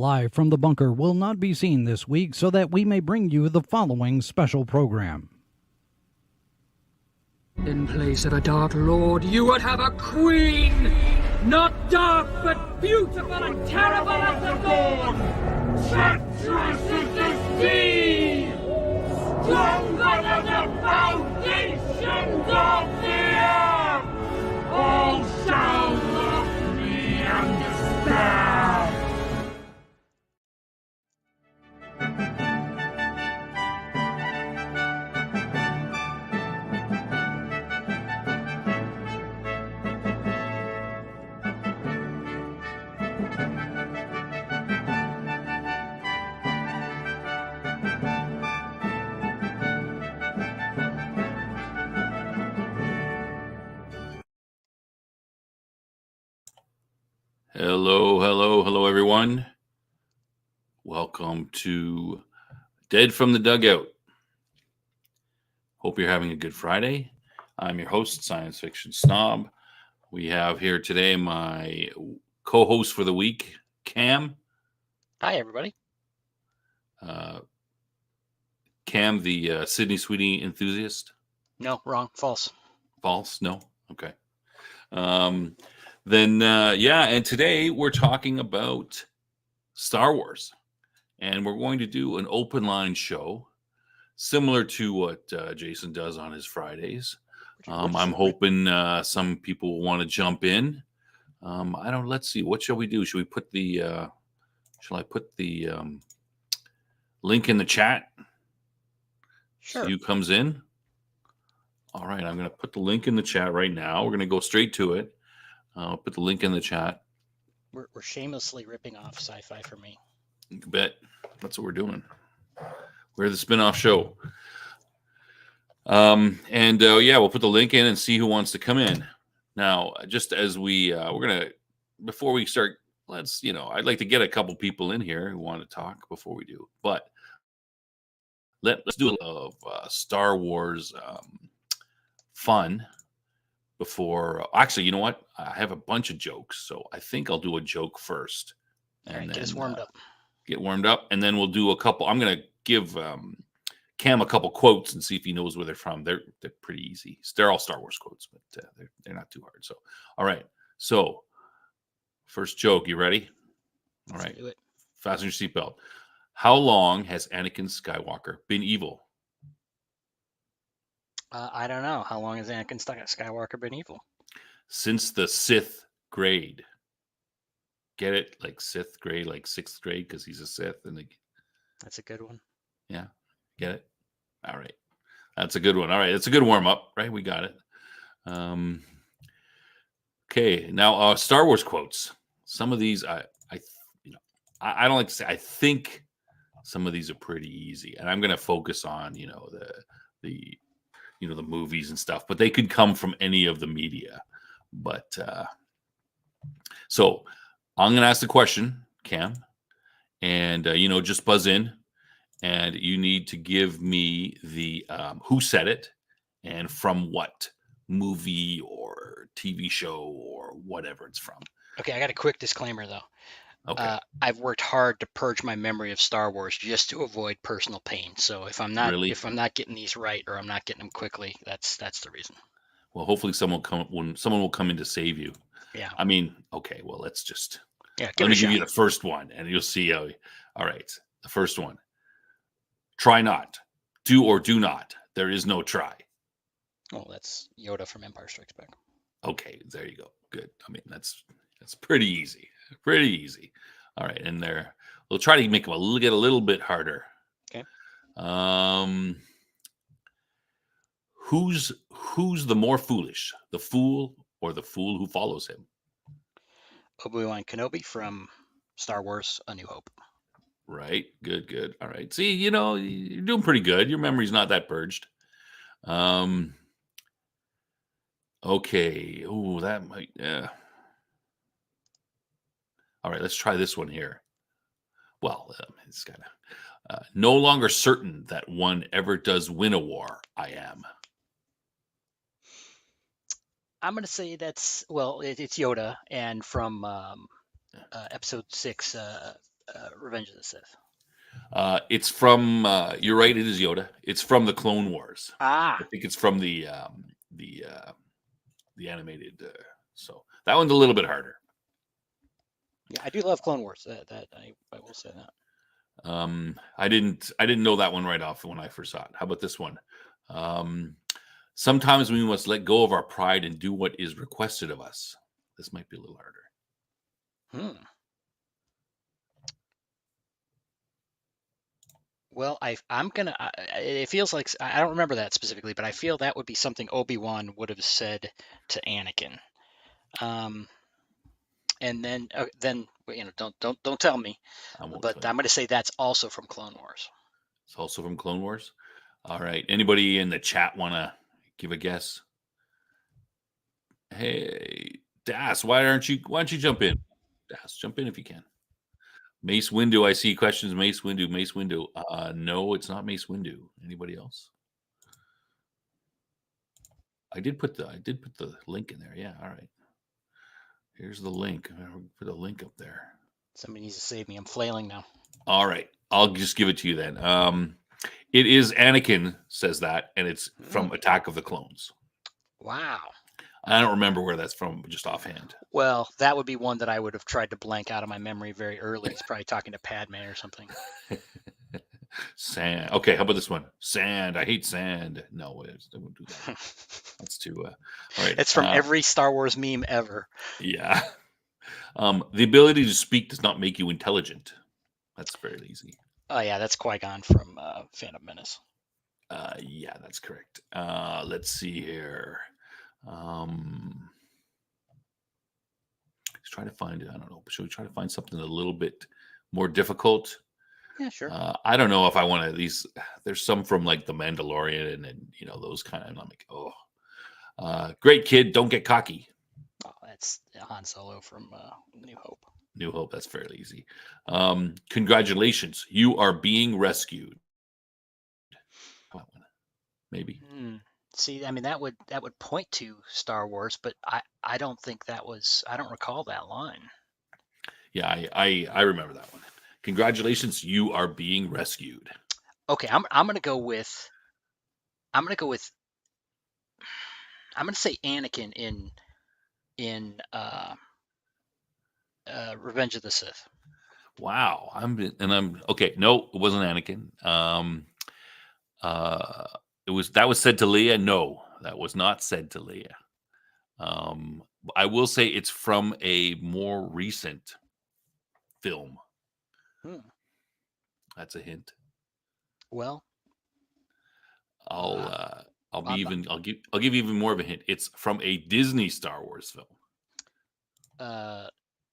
Live from the bunker will not be seen this week so that we may bring you the following special program. In place of a Dark Lord, you would have a queen! Not dark, but beautiful and terrible as the dawn! Treacherous as the sea! Stronger than the foundations of the earth! All shall love me and despair! Hello, everyone. Welcome to Dead from the Dugout. Hope you're having a good Friday. I'm your host, Science Fiction Snob. We have here today my co-host for the week, Cam. Hi, everybody. Cam, the Sydney Sweeney enthusiast. No, wrong. False. False? No? Okay. And today we're talking about Star Wars, and we're going to do an open line show similar to what Jason does on his Fridays. I'm hoping some people will want to jump in. Let's see, what shall we do? Shall I put the link in the chat? Sure. So you comes in. All right, I'm going to put the link in the chat right now. We're going to go straight to it. I'll put the link in the chat. We're shamelessly ripping off sci-fi for me. You bet. That's what we're doing. We're the spin-off show. We'll put the link in and see who wants to come in. Now, just as before we start, I'd like to get a couple people in here who want to talk before we do. But let's do a little of Star Wars fun. Before, actually, you know what? I have a bunch of jokes, so I think I'll do a joke first. All right, get us warmed up. Get warmed up, and then we'll do a couple. I'm going to give Cam a couple quotes and see if he knows where they're from. They're pretty easy. They're all Star Wars quotes, but they're not too hard. So, all right. So, first joke. You ready? All right. Let's do it. Fasten your seatbelt. How long has Anakin Skywalker been evil? I don't know. How long has Anakin Skywalker been evil? Since the Sith grade. Get it? Like Sith grade, like sixth grade, because he's a Sith. That's a good one. Yeah. Get it? All right. That's a good one. All right. It's a good warm-up, right? We got it. Okay. Now, Star Wars quotes. Some of these, I don't like to say, I think some of these are pretty easy. And I'm going to focus on, the movies and stuff, but they could come from any of the media. But so I'm going to ask the question, Cam, and just buzz in, and you need to give me the who said it and from what movie or TV show or whatever it's from. Okay, I got a quick disclaimer though. Okay. I've worked hard to purge my memory of Star Wars just to avoid personal pain. So if I'm not getting these right or I'm not getting them quickly, that's the reason. Well, hopefully someone will come in to save you. Yeah. I mean, okay. Well, let me give you the first one, and you'll see how. All right, the first one. Try not, do or do not. There is no try. Oh, that's Yoda from Empire Strikes Back. Okay, there you go. Good. I mean, that's pretty easy. Pretty easy. All right, and there we'll try to make them get a little bit harder. Okay. Who's the more foolish, the fool or the fool who follows him? Obi-Wan Kenobi from Star Wars: A New Hope. Right. Good. All right. See, you're doing pretty good. Your memory's not that purged. Okay. Oh, that might. Yeah. All right, let's try this one here. Well, it's kind of no longer certain that one ever does win a war. I am. I'm going to say it's Yoda, and from episode 6, Revenge of the Sith? It's from. You're right. It is Yoda. It's from the Clone Wars. Ah, I think it's from the animated. So that one's a little bit harder. yeah, I do love Clone Wars. That I will say that. I didn't know that one right off when I first saw it. How about this one? Sometimes we must let go of our pride and do what is requested of us. This might be a little harder. Well, I'm gonna. It feels like I don't remember that specifically, but I feel that would be something Obi-Wan would have said to Anakin. And then don't tell me. But I'm gonna say that's also from Clone Wars. It's also from Clone Wars. All right. Anybody in the chat want to give a guess? Hey, Das, why don't you jump in? Das, jump in if you can. Mace Windu, I see questions. Mace Windu. No, it's not Mace Windu. Anybody else? I did put the link in there. Yeah, all right. Here's the link. I'll put a link up there. Somebody needs to save me. I'm flailing now. All right. I'll just give it to you then. It is Anakin says that, and it's from Attack of the Clones. Wow. I don't remember where that's from, just offhand. Well, that would be one that I would have tried to blank out of my memory very early. He's probably talking to Padme or something. Sand. Okay, how about this one? Sand. I hate sand. No, I won't do that. That's too. All right. It's from every Star Wars meme ever. Yeah. The ability to speak does not make you intelligent. That's fairly easy. Oh yeah, that's Qui-Gon from Phantom Menace. Yeah, that's correct. Let's see here. Let's try to find it. I don't know. Should we try to find something a little bit more difficult? Yeah, sure. I don't know if I want to. There's some from like The Mandalorian and those kind of. I'm like, great kid, don't get cocky. Oh, that's Han Solo from New Hope. New Hope. That's fairly easy. Congratulations, you are being rescued. Maybe. See, I mean that would point to Star Wars, but I don't think that was. I don't recall that line. Yeah, I remember that one. Congratulations, you are being rescued. Okay, I'm gonna go with. I'm gonna say Anakin in Revenge of the Sith. Wow, I'm okay. No, it wasn't Anakin. That was said to Leia. No, that was not said to Leia. I will say it's from a more recent film. That's a hint. Well, I'll give you even more of a hint. It's from a Disney Star Wars film.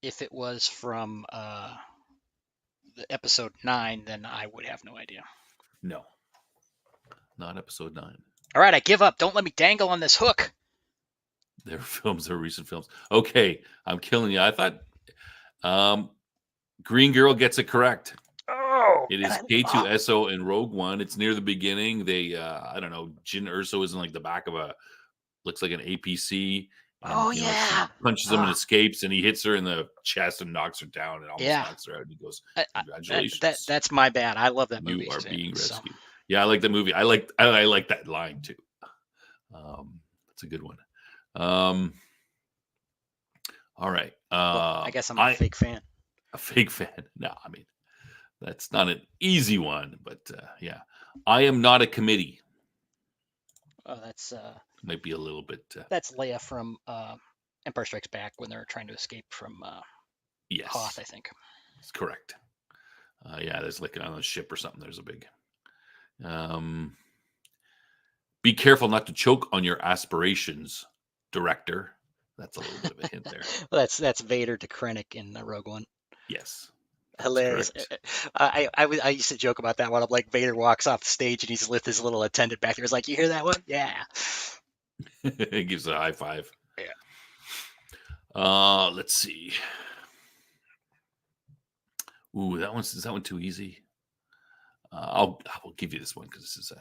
If it was from the Episode 9, then I would have no idea. No, not Episode 9. All right, I give up. Don't let me dangle on this hook. They're recent films. Okay, I'm killing you. I thought Green Girl gets it correct. Oh, it is K2SO in Rogue One. It's near the beginning. They, I don't know, Jyn Erso is in like the back of looks like an APC. And, punches him and escapes, and he hits her in the chest and knocks her down and almost knocks her out. And he goes, "Congratulations." That's my bad. I love that movie. You are being rescued. So. Yeah, I like that movie. I like that line too. That's a good one. All right. Well, I guess I'm a fake fan. A fake fan. No, I mean, that's not an easy one, but yeah. I am not a committee. Oh, that's might be a little bit. That's Leia from Empire Strikes Back when they're trying to escape from Hoth, I think. That's correct. Yeah, there's like on a ship or something. There's a big. Be careful not to choke on your aspirations, director. That's a little bit of a hint there. Well, that's Vader to Krennic in Rogue One. Yes. Hilarious. I used to joke about that one. I'm like, Vader walks off the stage and he's with his little attendant back there. He's like, you hear that one? Yeah. He gives a high five. Yeah. Let's see. Ooh, is that one too easy? I will give you this one because this is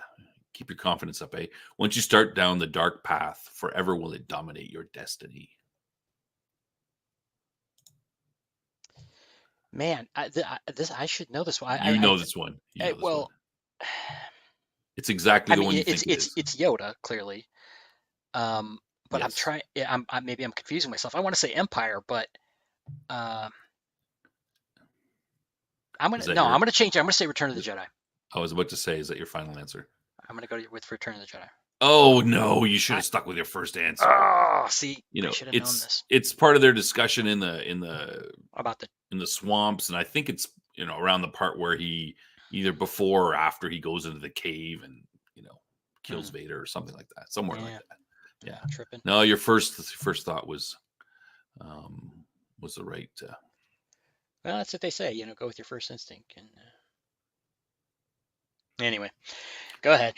keep your confidence up, eh? Once you start down the dark path, forever will it dominate your destiny. Man, I should know this one. You know this one. You know this well, one. It's exactly the one you think it's Yoda, clearly. But yes. I'm trying. Maybe I'm confusing myself. I want to say Empire, but I'm gonna change it. I'm gonna say Return of the Jedi. I was about to say, is that your final answer? I'm gonna go with Return of the Jedi. Oh no, you should have stuck with your first answer. Oh, see, I should have known this. It's part of their discussion in the swamps, and I think it's around the part where he either before or after he goes into the cave and kills Vader or something like that, somewhere like that. Yeah, tripping. No, your first thought was the right. Well, that's what they say. Go with your first instinct. And anyway, go ahead.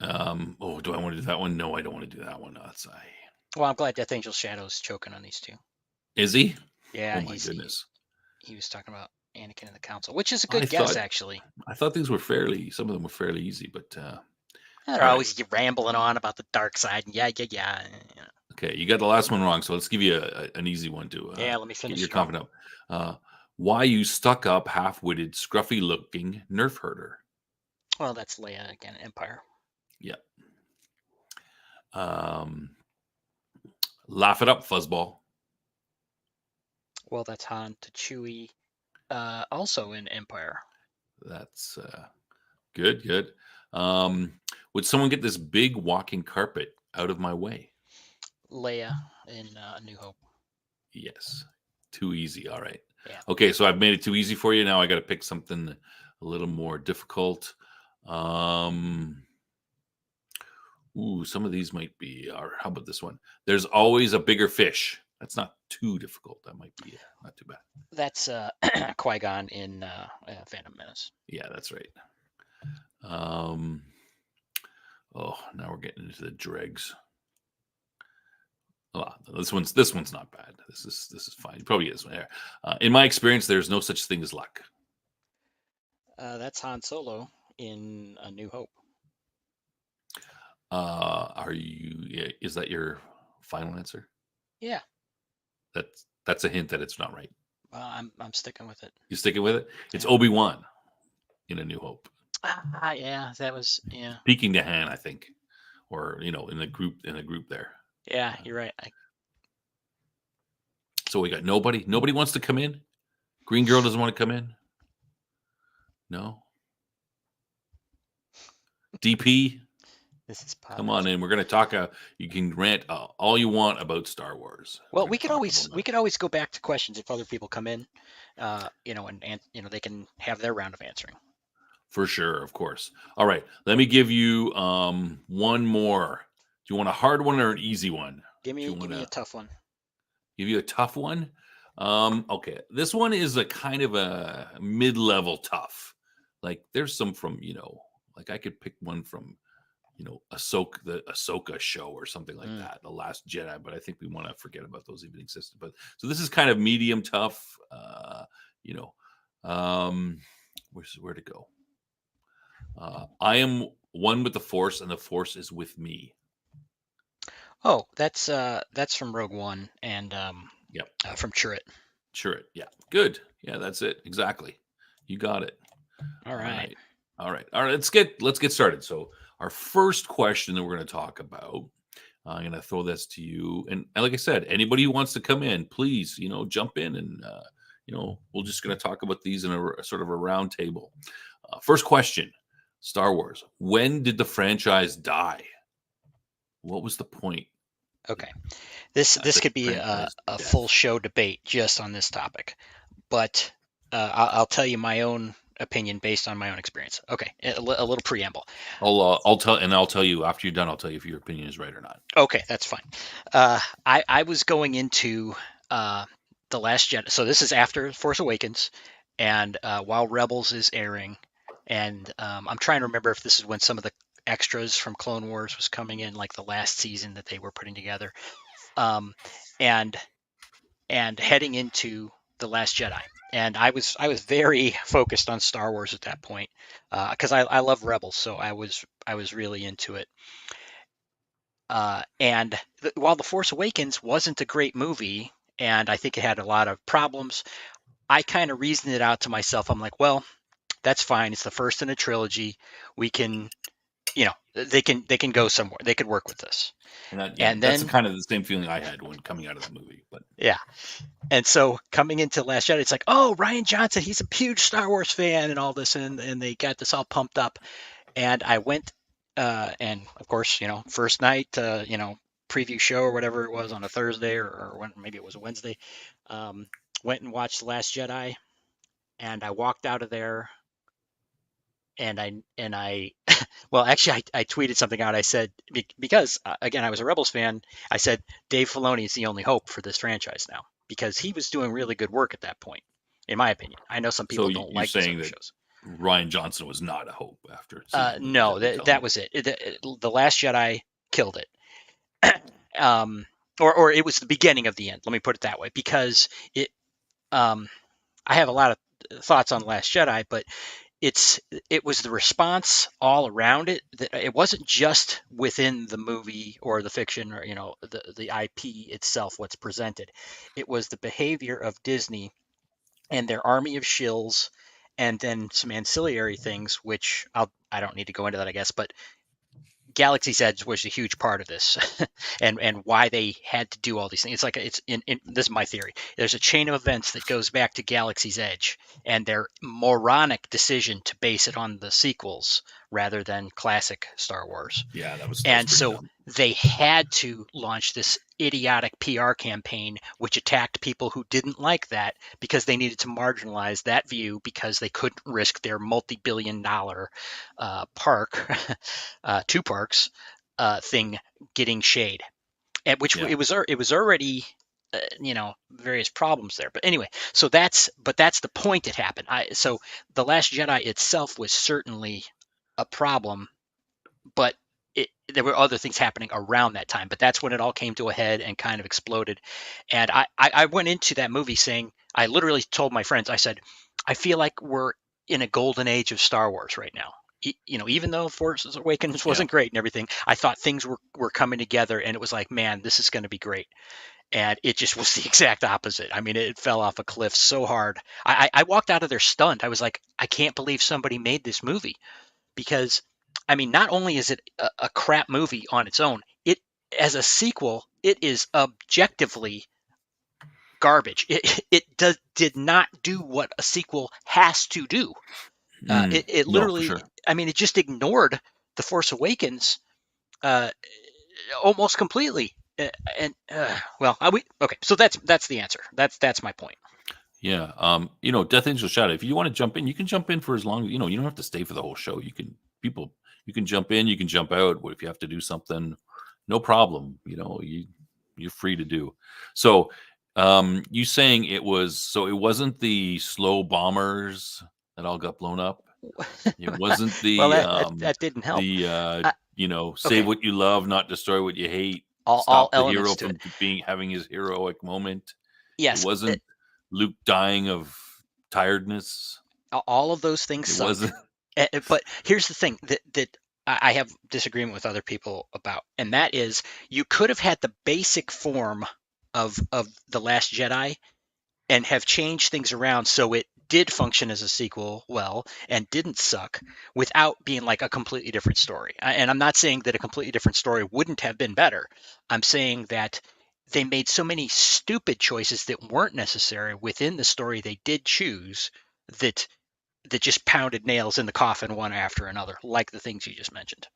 Do I want to do that one? No, I don't want to do that one. Well, I'm glad Death Angel Shadow's choking on these two. Is he? Yeah. Oh my goodness. He was talking about Anakin and the Council, which is a good guess, actually. I thought these were some of them were fairly easy, but they're always rambling on about the dark side. Yeah. Okay, you got the last one wrong, so let's give you an easy one too. Let me finish. Get your confidence up. Why you stuck up, half-witted, scruffy-looking nerf herder? Well, that's Leia again, Empire. Yeah. Laugh it up, fuzzball. Well, that's Han to Chewie, also in Empire. That's good. Would someone get this big walking carpet out of my way? Leia in New Hope. Yes. Too easy. All right. Yeah. Okay, so I've made it too easy for you. Now I got to pick something a little more difficult. Some of these might be. Or how about this one? There's always a bigger fish. That's not too difficult. That might be not too bad. That's Qui-Gon in Phantom Menace. Yeah, that's right. Now we're getting into the dregs. Oh, this one's not bad. This is fine. You probably is. In my experience, there's no such thing as luck. That's Han Solo in A New Hope. Is that your final answer? Yeah. That's a hint that it's not right. I'm sticking with it. You sticking with it? It's Obi-Wan in A New Hope. Yeah, that was Speaking to Han, I think, or in the group there. Yeah, you're right. So we got nobody. Nobody wants to come in. Green Girl doesn't want to come in. No. DP. This is come on in. We're going to talk. You can rant all you want about Star Wars. Well, we could always go back to questions if other people come in, and they can have their round of answering. For sure, of course. All right, let me give you one more. Do you want a hard one or an easy one? Give me a tough one. Give you a tough one? Okay. This one is a kind of a mid-level tough. Like there's some from, like I could pick one from, the Ahsoka show or something like that, The Last Jedi, but I think we want to forget about those even existed. But so this is kind of medium tough, where to go? I am one with the Force and the Force is with me. Oh, that's from Rogue One and from Chirrut. Chirrut, yeah, good, yeah, that's it exactly. You got it. All right. Let's get started. So our first question that we're going to talk about, I'm going to throw this to you, and like I said, anybody who wants to come in, please, jump in, and we're just going to talk about these in a sort of a round table. First question: Star Wars. When did the franchise die? What was the point? Okay, this could be a full show debate just on this topic, but I'll tell you my own opinion based on my own experience. Okay, a little preamble. I'll tell you after you're done. I'll tell you if your opinion is right or not. Okay, that's fine. I was going into The Last Jedi, so this is after Force Awakens, and while Rebels is airing, and I'm trying to remember if this is when some of the extras from Clone Wars was coming in, like the last season that they were putting together, and heading into The Last Jedi. And I was very focused on Star Wars at that point because I love Rebels, so I was really into it. While The Force Awakens wasn't a great movie, and I think it had a lot of problems. I kind of reasoned it out to myself. I'm like, well, that's fine. It's the first in a trilogy. We can, they can go somewhere. They could work with this. And that, yeah, And that's then, kind of the same feeling I had when coming out of that movie. But yeah. And so coming into Last Jedi, it's like, oh, Rian Johnson, he's a huge Star Wars fan and all this. And they got this all pumped up. And I went, and of course, first night, preview show or whatever it was on a Thursday or when maybe it was a Wednesday, went and watched The Last Jedi. And I walked out of there and I well, actually, I tweeted something out. I said, because again, I was a Rebels fan. I said, Dave Filoni is the only hope for this franchise now, because he was doing really good work at that point, in my opinion. I know some so people don't you're like these saying other that shows. Ryan Johnson was not a hope after seeing the movie. No, Is what that was it. The Last Jedi killed it. Or it was the beginning of the end. Let me put it that way, because it. I have a lot of thoughts on Last Jedi, but it was the response all around it. It wasn't just within the movie or the fiction or the IP itself, what's presented. It was the behavior of Disney and their army of shills, and then some ancillary things, which I don't need to go into that, I guess, but Galaxy's Edge was a huge part of this, and why they had to do all these things. It's like it's in this is my theory. There's a chain of events that goes back to Galaxy's Edge and their moronic decision to base it on the sequels rather than classic Star Wars. Yeah, that was And pretty so dumb. they had to launch this idiotic PR campaign, which attacked people who didn't like that, because they needed to marginalize that view, because they couldn't risk their multi-billion-dollar park, two parks thing getting shade. At which Yeah. it was already various problems there. But anyway, so that's the point. It happened. So The Last Jedi itself was certainly a problem, but there were other things happening around that time. But that's when it all came to a head and kind of exploded. And I went into that movie saying, I literally told my friends, I said, I feel like we're in a golden age of Star Wars right now. Even though Force Awakens wasn't great and everything, I thought things were coming together, and it was like, man, this is going to be great. And it just was the exact opposite. I mean, it fell off a cliff so hard. I walked out of there stunned. I was like, I can't believe somebody made this movie, because I mean, not only is it a crap movie on its own, it as a sequel, it is objectively garbage. It did not do what a sequel has to do. It No, for literally, sure. I mean, it just ignored The Force Awakens almost completely. Okay. So that's the answer. That's my point. Yeah. Death Angel Shadow. If you want to jump in, you can jump in for as long. You don't have to stay for the whole show. You can jump in, you can jump out. What if you have to do something? No problem. You're free to do. So, you saying it wasn't the slow bombers that all got blown up. It wasn't the Well, that didn't help. save Okay. what you love, not destroy what you hate. All Stop the elements hero to from it. having his heroic moment. It Yes, wasn't Luke dying of tiredness. all of those things It sucked. wasn't. But here's the thing that I have disagreement with other people about, and that is, you could have had the basic form of The Last Jedi and have changed things around so it did function as a sequel well and didn't suck, without being like a completely different story. And I'm not saying that a completely different story wouldn't have been better. I'm saying that they made so many stupid choices that weren't necessary within the story they did choose, that just pounded nails in the coffin one after another, like the things you just mentioned.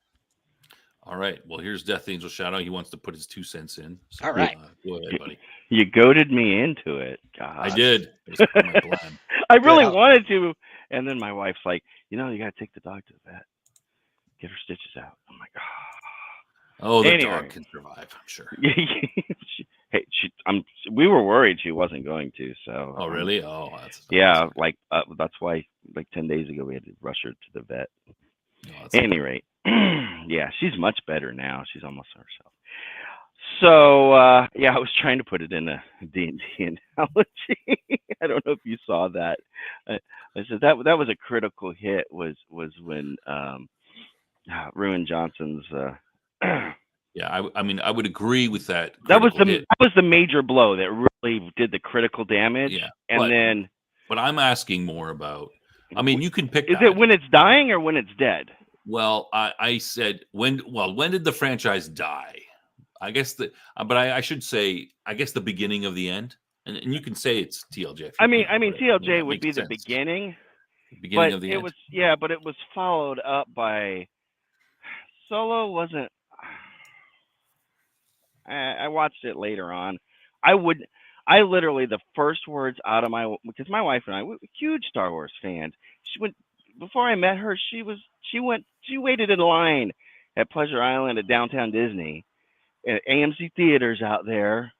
All right. Well, here's Death Angel Shadow. He wants to put his 2 cents in. So, All right. go ahead, buddy. You goaded me into it. God. I did. It was part of my plan. I really Good. wanted to, and then my wife's like, you got to take the dog to the vet, get her stitches out. I'm like, Oh, the Anyway. dog can survive, I'm sure. we were worried she wasn't going to. So. Oh, really? Oh, Yeah, that's why 10 days ago we had to rush her to the vet. At any rate, yeah, she's much better now. She's almost herself. So I was trying to put it in a D&D analogy. I don't know if you saw that. I said that was a critical hit. Was when Ruin Johnson's Yeah, I mean, I would agree with that. That was critical hit. that was the major blow that really did the critical damage. Yeah, and then but I'm asking more about. I mean, you can pick. Is that. it when it's dying or when it's dead? Well, I said when. Well, when did the franchise die? I guess but I should say, I guess the beginning of the end, and you can say it's TLJ. I mean, TLJ would be the beginning. Beginning of the end. But it was followed up by Solo. Wasn't. I watched it later on. I literally, the first words out of because my wife and I were huge Star Wars fans. Before I met her, she waited in line at Pleasure Island at Downtown Disney, at AMC theaters out there,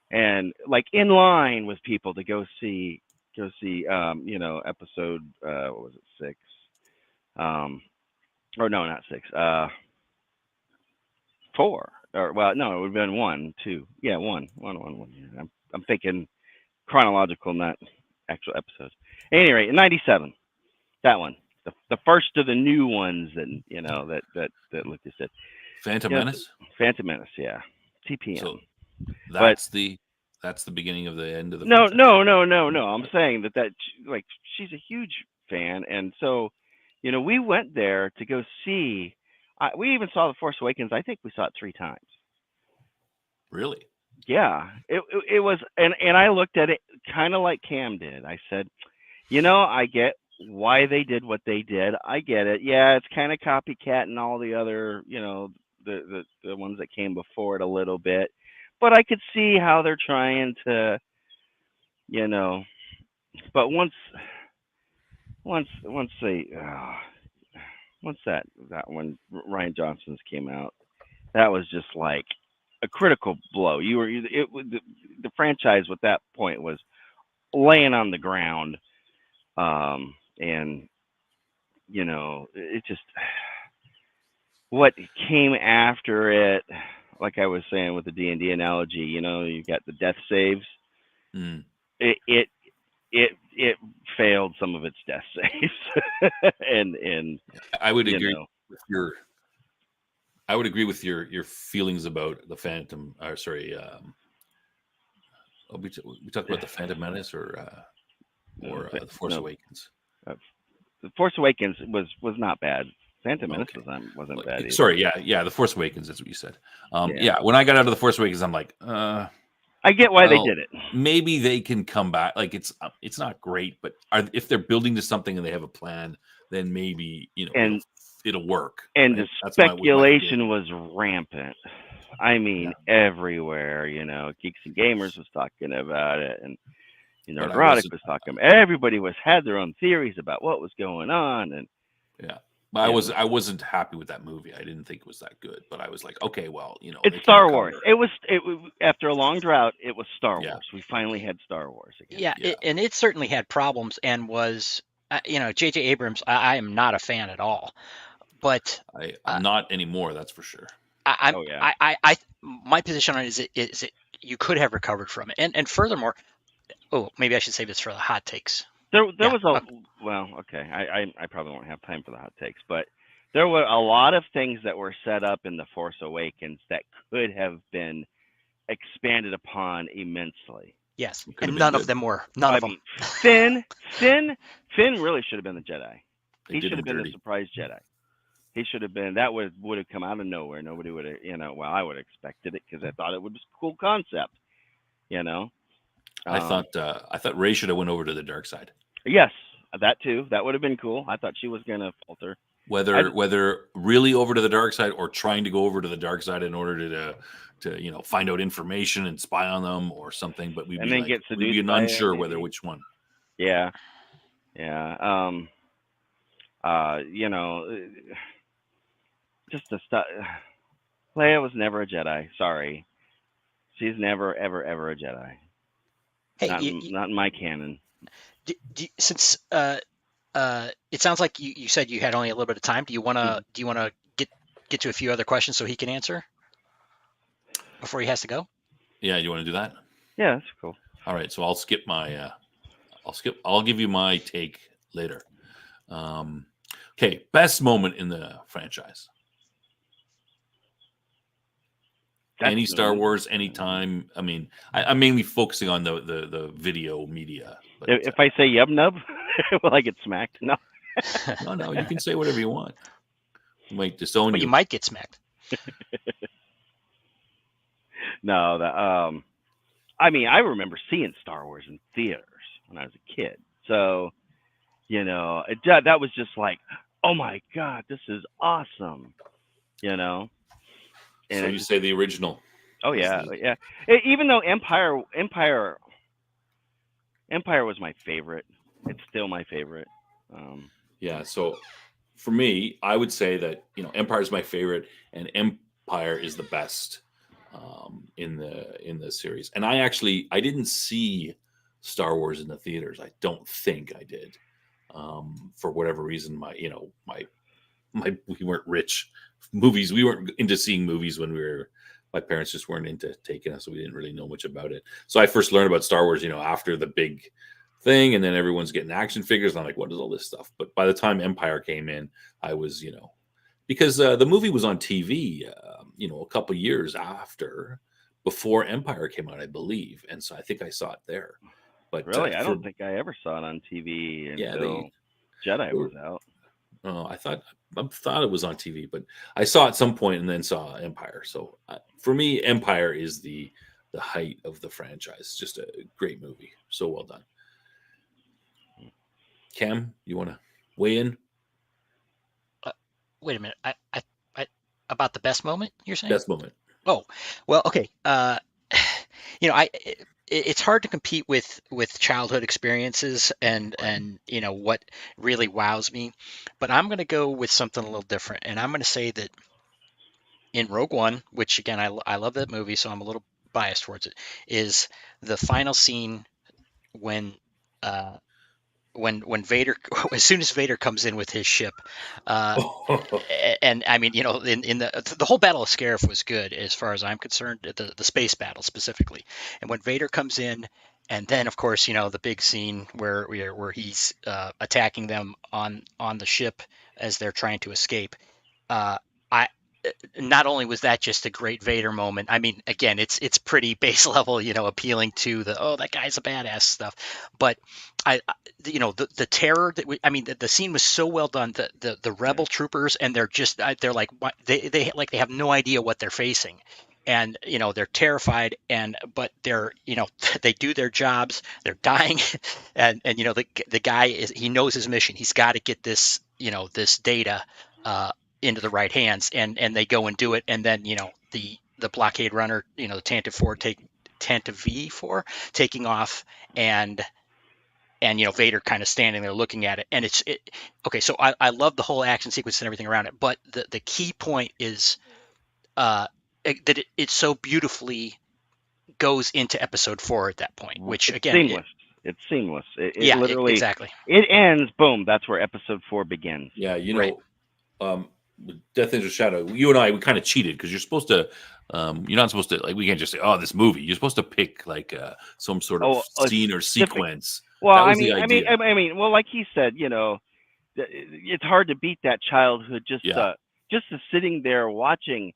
and like in line with people to go see episode what was it, 6? Or no, not 6. 4. Or well, no, it would have been 1, 2. Yeah, 1. I'm thinking chronological, not actual episodes. At any rate, in '97, that one, the first of the new ones that Lucas did. Phantom Menace. Phantom Menace, yeah. TPM. So that's the beginning of the end of the. No. I'm saying that like she's a huge fan, and so we went there to go see. We even saw The Force Awakens. I think we saw it 3 times. Really? Yeah. It was, and I looked at it kind of like Cam did. I said, I get why they did what they did. I get it. Yeah, it's kind of copycat and all the other, the ones that came before it a little bit, but I could see how they're trying to, but once that when Rian Johnson's came out, that was just like a critical blow. The franchise at that point was laying on the ground, and it just, what came after it, like I was saying with the D&D analogy, you got the death saves. It failed some of its death saves, and I would agree with your. I would agree with your feelings about the Phantom. We talked about the Phantom Menace or the Force Awakens. The Force Awakens was not bad. Phantom Menace wasn't bad either. Sorry, yeah, the Force Awakens. That's what you said. When I got out of the Force Awakens, I'm like, I get why they did it. Maybe they can come back. Like it's not great, but if they're building to something and they have a plan, then maybe it'll work. And right? The speculation was rampant. I mean, everywhere. Geeks and Gamers was talking about it, and Nerdrotic was talking. Everybody had their own theories about what was going on, and But I wasn't happy with that movie. I didn't think it was that good. But I was like, okay, well, it's Star Wars. It was after a long drought. It was Star Wars. We finally had Star Wars again. Yeah. And it certainly had problems and was, J.J. Abrams. I am not a fan at all, but I'm not anymore. That's for sure. My position on it is it you could have recovered from it, and furthermore, maybe I should save this for the hot takes. There was okay. I probably won't have time for the hot takes, but there were a lot of things that were set up in The Force Awakens that could have been expanded upon immensely. Yes, and none of them were. None of them. Finn really should have been the Jedi. He should have been the surprise Jedi. He should have been. That would have come out of nowhere. Nobody would have. I would have expected it because I thought it was a cool concept. I thought Rey should have went over to the dark side. Yes, that too. That would have been cool. I thought she was gonna falter. Whether really over to the dark side or trying to go over to the dark side in order to find out information and spy on them or something, but we'd be unsure which one. Yeah. Just the stuff. Leia was never a Jedi. Sorry, she's never ever a Jedi. Hey, not in my canon. Since it sounds like you said you had only a little bit of time, do you want to get to a few other questions so he can answer before he has to go? Yeah, you want to do that? Yeah, that's cool. All right, so I'll skip my. I'll give you my take later. Okay, best moment in the franchise. any Star Wars, anytime. I mean, I'm mainly focusing on the video media. But if I say yub nub, will I get smacked? No. no, you can say whatever you want. We might disown But you. you might get smacked. No, I mean, I remember seeing Star Wars in theaters when I was a kid. So, that was just like, oh my God, this is awesome. And so you say the original. Oh yeah, yeah. Even though Empire was my favorite, it's still my favorite. Yeah. So for me, I would say that Empire is my favorite, and Empire is the best in the series. And I didn't see Star Wars in the theaters. I don't think I did. For whatever reason, we weren't rich. Movies, we weren't into seeing movies when my parents just weren't into taking us, so we didn't really know much about it. So I first learned about Star Wars, after the big thing, and then everyone's getting action figures, and I'm like, what is all this stuff? But by the time Empire came in, I was, because the movie was on TV, a couple years before Empire came out, I believe, and so I think I saw it there. But really, I don't think I ever saw it on TV until Jedi was out. Oh, I thought it was on TV, but I saw it at some point and then saw Empire. So for me, Empire is the height of the franchise. Just a great movie. So well done. Cam, you want to weigh in? Wait a minute. I about the best moment you're saying? Best moment. Oh, well, okay. It's hard to compete with childhood experiences and what really wows me, but I'm going to go with something a little different, and I'm going to say that in Rogue One, which again I love that movie, so I'm a little biased towards it, is the final scene when Vader, as soon as Vader comes in with his ship, and I mean, in the whole Battle of Scarif was good as far as I'm concerned, the space battle specifically, and when Vader comes in, and then of course the big scene where he's attacking them on the ship as they're trying to escape. I Not only was that just a great Vader moment, I mean, again, it's pretty base level, appealing to that guy's a badass stuff, but the terror that the scene was so well done. The rebel troopers, and they're like, they have no idea what they're facing, and they're terrified, but they're they do their jobs, they're dying, and the guy he knows his mission. He's got to get this this data into the right hands, and they go and do it, and then the blockade runner, the Tantive V4 taking off, and Vader kind of standing there looking at it, and okay. So I love the whole action sequence and everything around it, but the key point is that it so beautifully goes into Episode 4 at that point, which it's again, seamless. It's seamless. It literally exactly. It ends. Boom. That's where Episode 4 begins. Yeah, right. Death Ninja Shadow. You and I, we kind of cheated because you're supposed to. You're not supposed to we can't just say, "Oh, this movie." You're supposed to pick some sort of scene or sequence. Well, I mean, well, like he said, it's hard to beat that childhood. Just sitting there watching,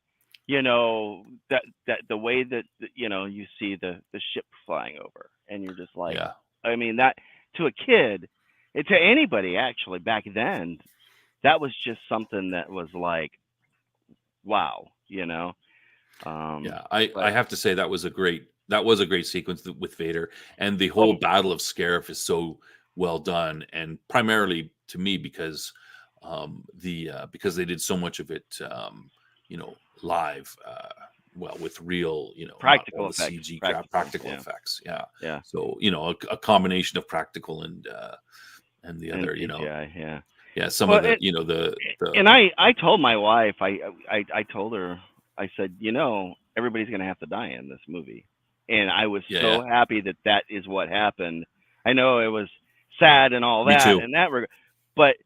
that the way that you see the ship flying over, and you're just like, I mean, that to a kid, to anybody actually back then, that was just something that was like, wow, I have to say that was a great sequence with Vader, and the whole Battle of Scarif is so well done, and primarily to me because because they did so much of it live, with real practical effects, CG practical effects. Yeah. So a combination of practical and the other CGI, some of the and I told my wife, I told her, I said, everybody's gonna have to die in this movie, and I was so happy that is what happened. I know it was sad and all that in that regard, but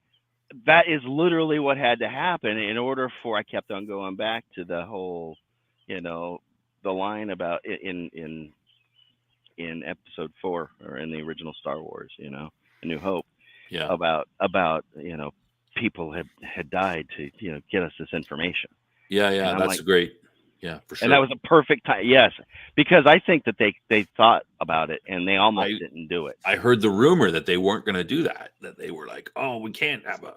that is literally what had to happen in order for. I kept on going back to the whole, the line about in Episode 4 or in the original Star Wars, A New Hope. Yeah. About people had died to get us this information. Yeah, that's great. Yeah, for sure. And that was a perfect time. Yes, because I think that they thought about it and they almost didn't do it. I heard the rumor that they weren't going to do that. That they were like, "Oh, we can't have a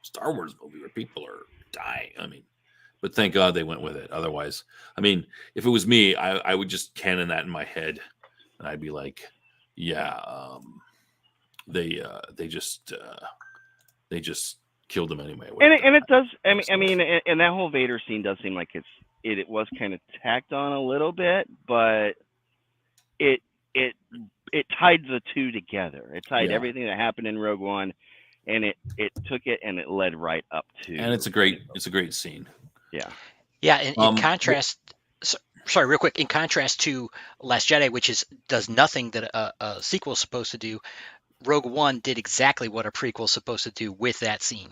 Star Wars movie where people are dying." I mean, but thank God they went with it. Otherwise, I mean, if it was me, I would just canon that in my head, and I'd be like, "Yeah, they just killed him anyway." And it does. I mean, and that whole Vader scene does seem like it was kind of tacked on a little bit, but it tied the two together. It tied everything that happened in Rogue One, and it took it and it led right up to. And it's a great scene. Yeah. Yeah. In contrast, sorry, real quick. In contrast to Last Jedi, which does nothing that a sequel is supposed to do, Rogue One did exactly what a prequel is supposed to do with that scene.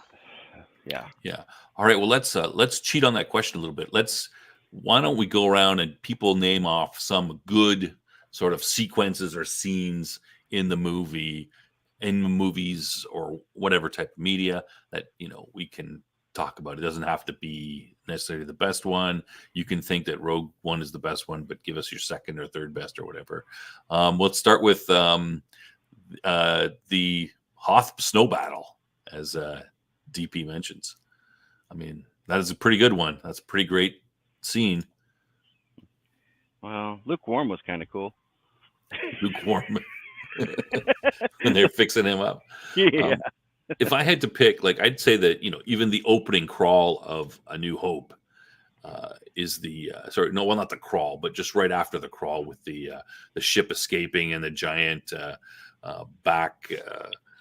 Yeah. Yeah. All right. Well, let's cheat on that question a little bit. Why don't we go around and people name off some good sort of sequences or scenes in the movie, in movies or whatever type of media that, we can talk about. It doesn't have to be necessarily the best one. You can think that Rogue One is the best one, but give us your second or third best or whatever. Let's start with the Hoth snow battle, as DP mentions. I mean, that is a pretty good one. That's a pretty great scene. Well, lukewarm was kind of cool. Lukewarm. When they're fixing him up. Yeah. If I had to pick, I'd say that, even the opening crawl of A New Hope is not the crawl, but just right after the crawl with the ship escaping and the giant back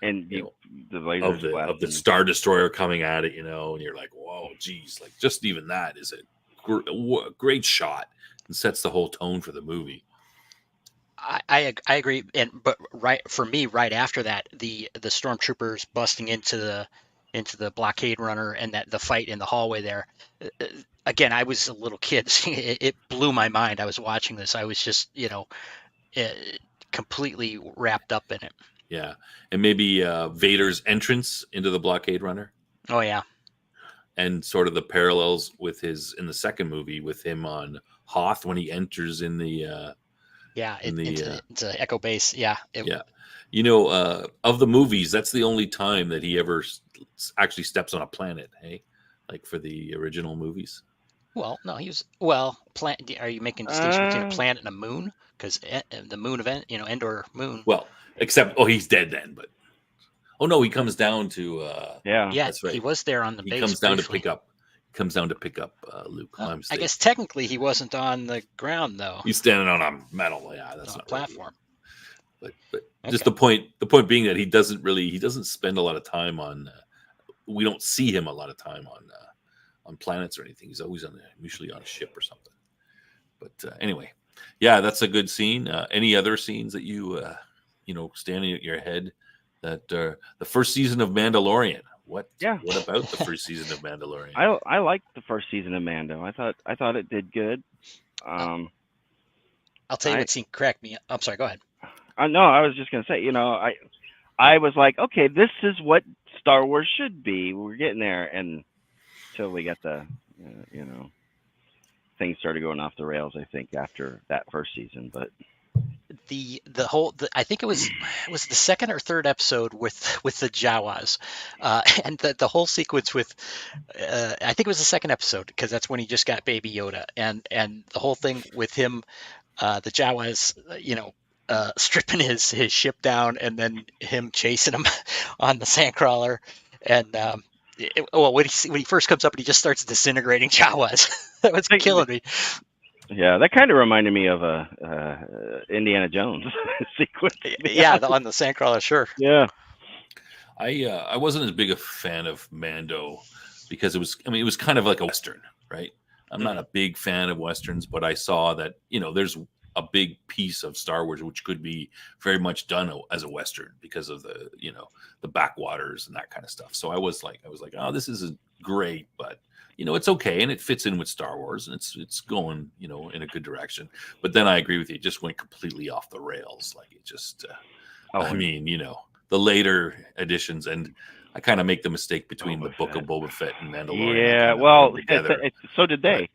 and the lasers of the Star Destroyer coming at it, and you're like, whoa, geez, just even that is a great shot and sets the whole tone for the movie. I agree, but right after that, the stormtroopers busting into the blockade runner and that the fight in the hallway there. Again, I was a little kid. It blew my mind. I was watching this. I was just completely wrapped up in it. Yeah, and maybe Vader's entrance into the blockade runner. Oh yeah, and sort of the parallels with in the second movie with him on Hoth when he enters in the. It's Echo Base. Yeah. Of the movies, that's the only time that he ever actually steps on a planet. Hey, for the original movies. Well, no, he was planet. Are you making a distinction between a planet and a moon? Because the moon event, Endor moon. Well, except he's dead then. But he comes down to. Yeah, that's right. He was there on the base. He comes down to pick up Luke. I guess technically he wasn't on the ground though. He's standing on a metal. Yeah, that's not a platform. Right. But just the point being that he doesn't spend a lot of time on. We don't see him a lot of time on planets or anything. He's always usually on a ship or something. But anyway, yeah, that's a good scene. Any other scenes that you standing at your head that the first season of Mandalorian? What about the first season of Mandalorian? I liked the first season of Mando. I thought it did good. I'll tell you what scene cracked me. I'm sorry. Go ahead. No, I was just gonna say. I was like, okay, this is what Star Wars should be. We're getting there, and until we got the, things started going off the rails. I think after that first season, but. I think it was the second or third episode with the Jawas, and the whole sequence with I think it was the second episode because that's when he just got Baby Yoda, and the whole thing with him, the Jawas, stripping his ship down and then him chasing him on the sandcrawler, and when he first comes up and he just starts disintegrating Jawas, that was killing me. Yeah, that kind of reminded me of Indiana Jones sequence. Yeah, on the sandcrawler, sure. Yeah, I wasn't as big a fan of Mando because it was kind of like a Western, right? I'm not a big fan of Westerns, but I saw that there's a big piece of Star Wars which could be very much done as a Western because of the the backwaters and that kind of stuff. So I was like, oh, this isn't great, but it's okay, and it fits in with Star Wars, and it's going, in a good direction. But then I agree with you; it just went completely off the rails. Like it just, the later editions, and I kind of make the mistake between the Book of Boba Fett and Mandalorian. Yeah, well, so did they.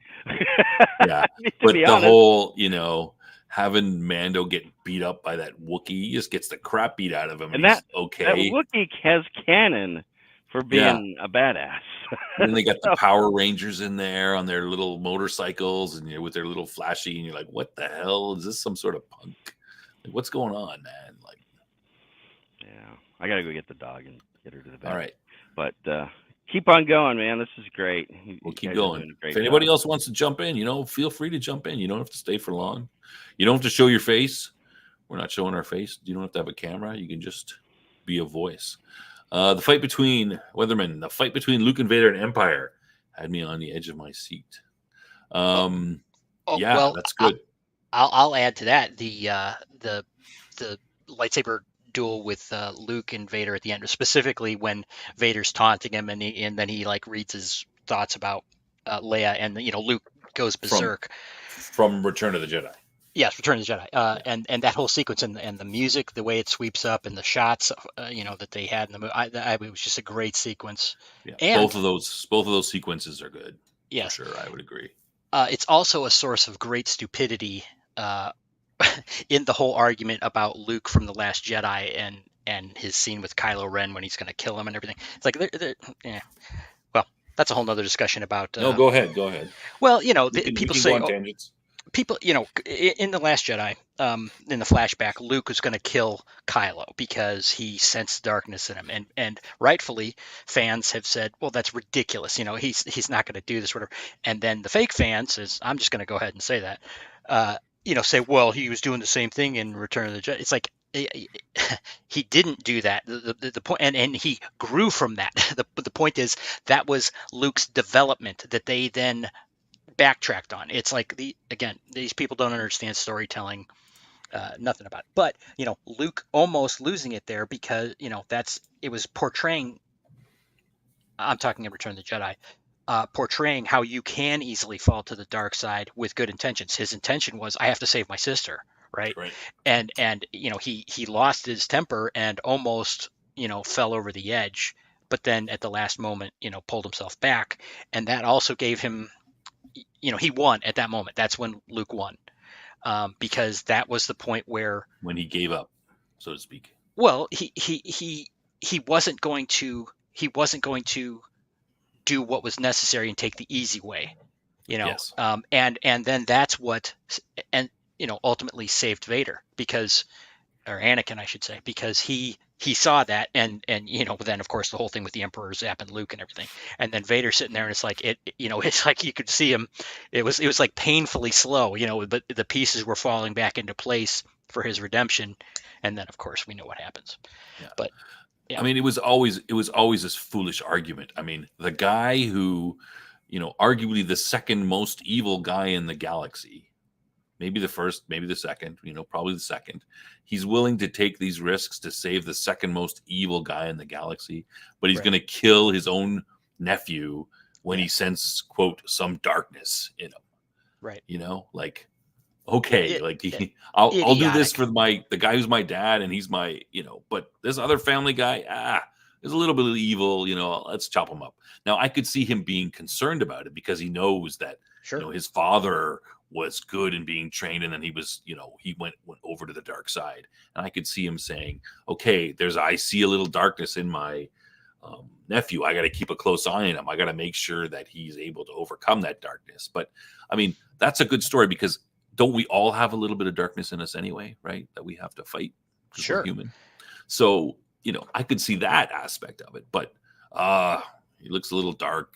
Yeah, to but be the honest. whole, having Mando get beat up by that Wookiee, he just gets the crap beat out of him, and he's okay. That Wookiee has canon for being a badass. And then they got the Power Rangers in there on their little motorcycles and with their little flashy, and you're like, what the hell? Is this some sort of punk? Like, what's going on, man? Like, yeah, I gotta go get the dog and get her to the vet. All right. But keep on going, man. This is great. We'll keep going. If anybody else wants to jump in, feel free to jump in. You don't have to stay for long. You don't have to show your face. We're not showing our face. You don't have to have a camera. You can just be a voice. The fight between Luke and Vader and Empire had me on the edge of my seat. Well, that's good. I'll add to that the lightsaber duel with Luke and Vader at the end, specifically when Vader's taunting him and then he like reads his thoughts about Leia, and Luke goes berserk from Return of the Jedi. Yes, Return of the Jedi, and that whole sequence and the music, the way it sweeps up, and the shots, that they had in the movie, it was just a great sequence. Yeah, and both of those sequences are good. Yes, for sure, I would agree. It's also a source of great stupidity in the whole argument about Luke from The Last Jedi and his scene with Kylo Ren when he's going to kill him and everything. It's like, well, that's a whole nother discussion about. No, go ahead. Well, people say. People, in The Last Jedi, in the flashback, Luke was going to kill Kylo because he sensed darkness in him, and rightfully, fans have said, "Well, that's ridiculous. He's not going to do this, whatever." And then the fake fans, I'm just going to go ahead and say that, say, "Well, he was doing the same thing in Return of the Jedi." It's like he didn't do that. The point, and he grew from that. The point is that was Luke's development that they then backtracked on. It's like these people don't understand storytelling, nothing about it. But Luke almost losing it there because it was portraying. I'm talking in Return of the Jedi, portraying how you can easily fall to the dark side with good intentions. His intention was, I have to save my sister, right? And he lost his temper and almost fell over the edge, but then at the last moment pulled himself back, and that also gave him. He won at that moment. That's when Luke won, because that was the point when he gave up, so to speak. Well, he wasn't going to do what was necessary and take the easy way, Yes. And then that's what ultimately saved Vader or Anakin, I should say, because he saw that and then of course the whole thing with the Emperor zapping Luke and everything, and then Vader sitting there, and it's like it's like you could see him. It was like painfully slow, but the pieces were falling back into place for his redemption, and then of course we know what happens. Yeah. But yeah. I mean, it was always this foolish argument. I mean, the guy who, arguably the second most evil guy in the galaxy. Maybe the first, maybe the second, probably the second. He's willing to take these risks to save the second most evil guy in the galaxy, but he's going to kill his own nephew when he senses, quote, some darkness in him. Right. Okay, I'll do this for the guy who's my dad, and he's my, but this other family guy, there's a little bit of evil, let's chop him up. Now, I could see him being concerned about it because he knows that, his father was good in being trained, and then he was, he went over to the dark side, and I could see him saying, okay, I see a little darkness in my nephew. I got to keep a close eye on him. I got to make sure that he's able to overcome that darkness. But I mean, that's a good story, because don't we all have a little bit of darkness in us anyway, right? That we have to fight. We're human. So, I could see that aspect of it, but he looks a little dark.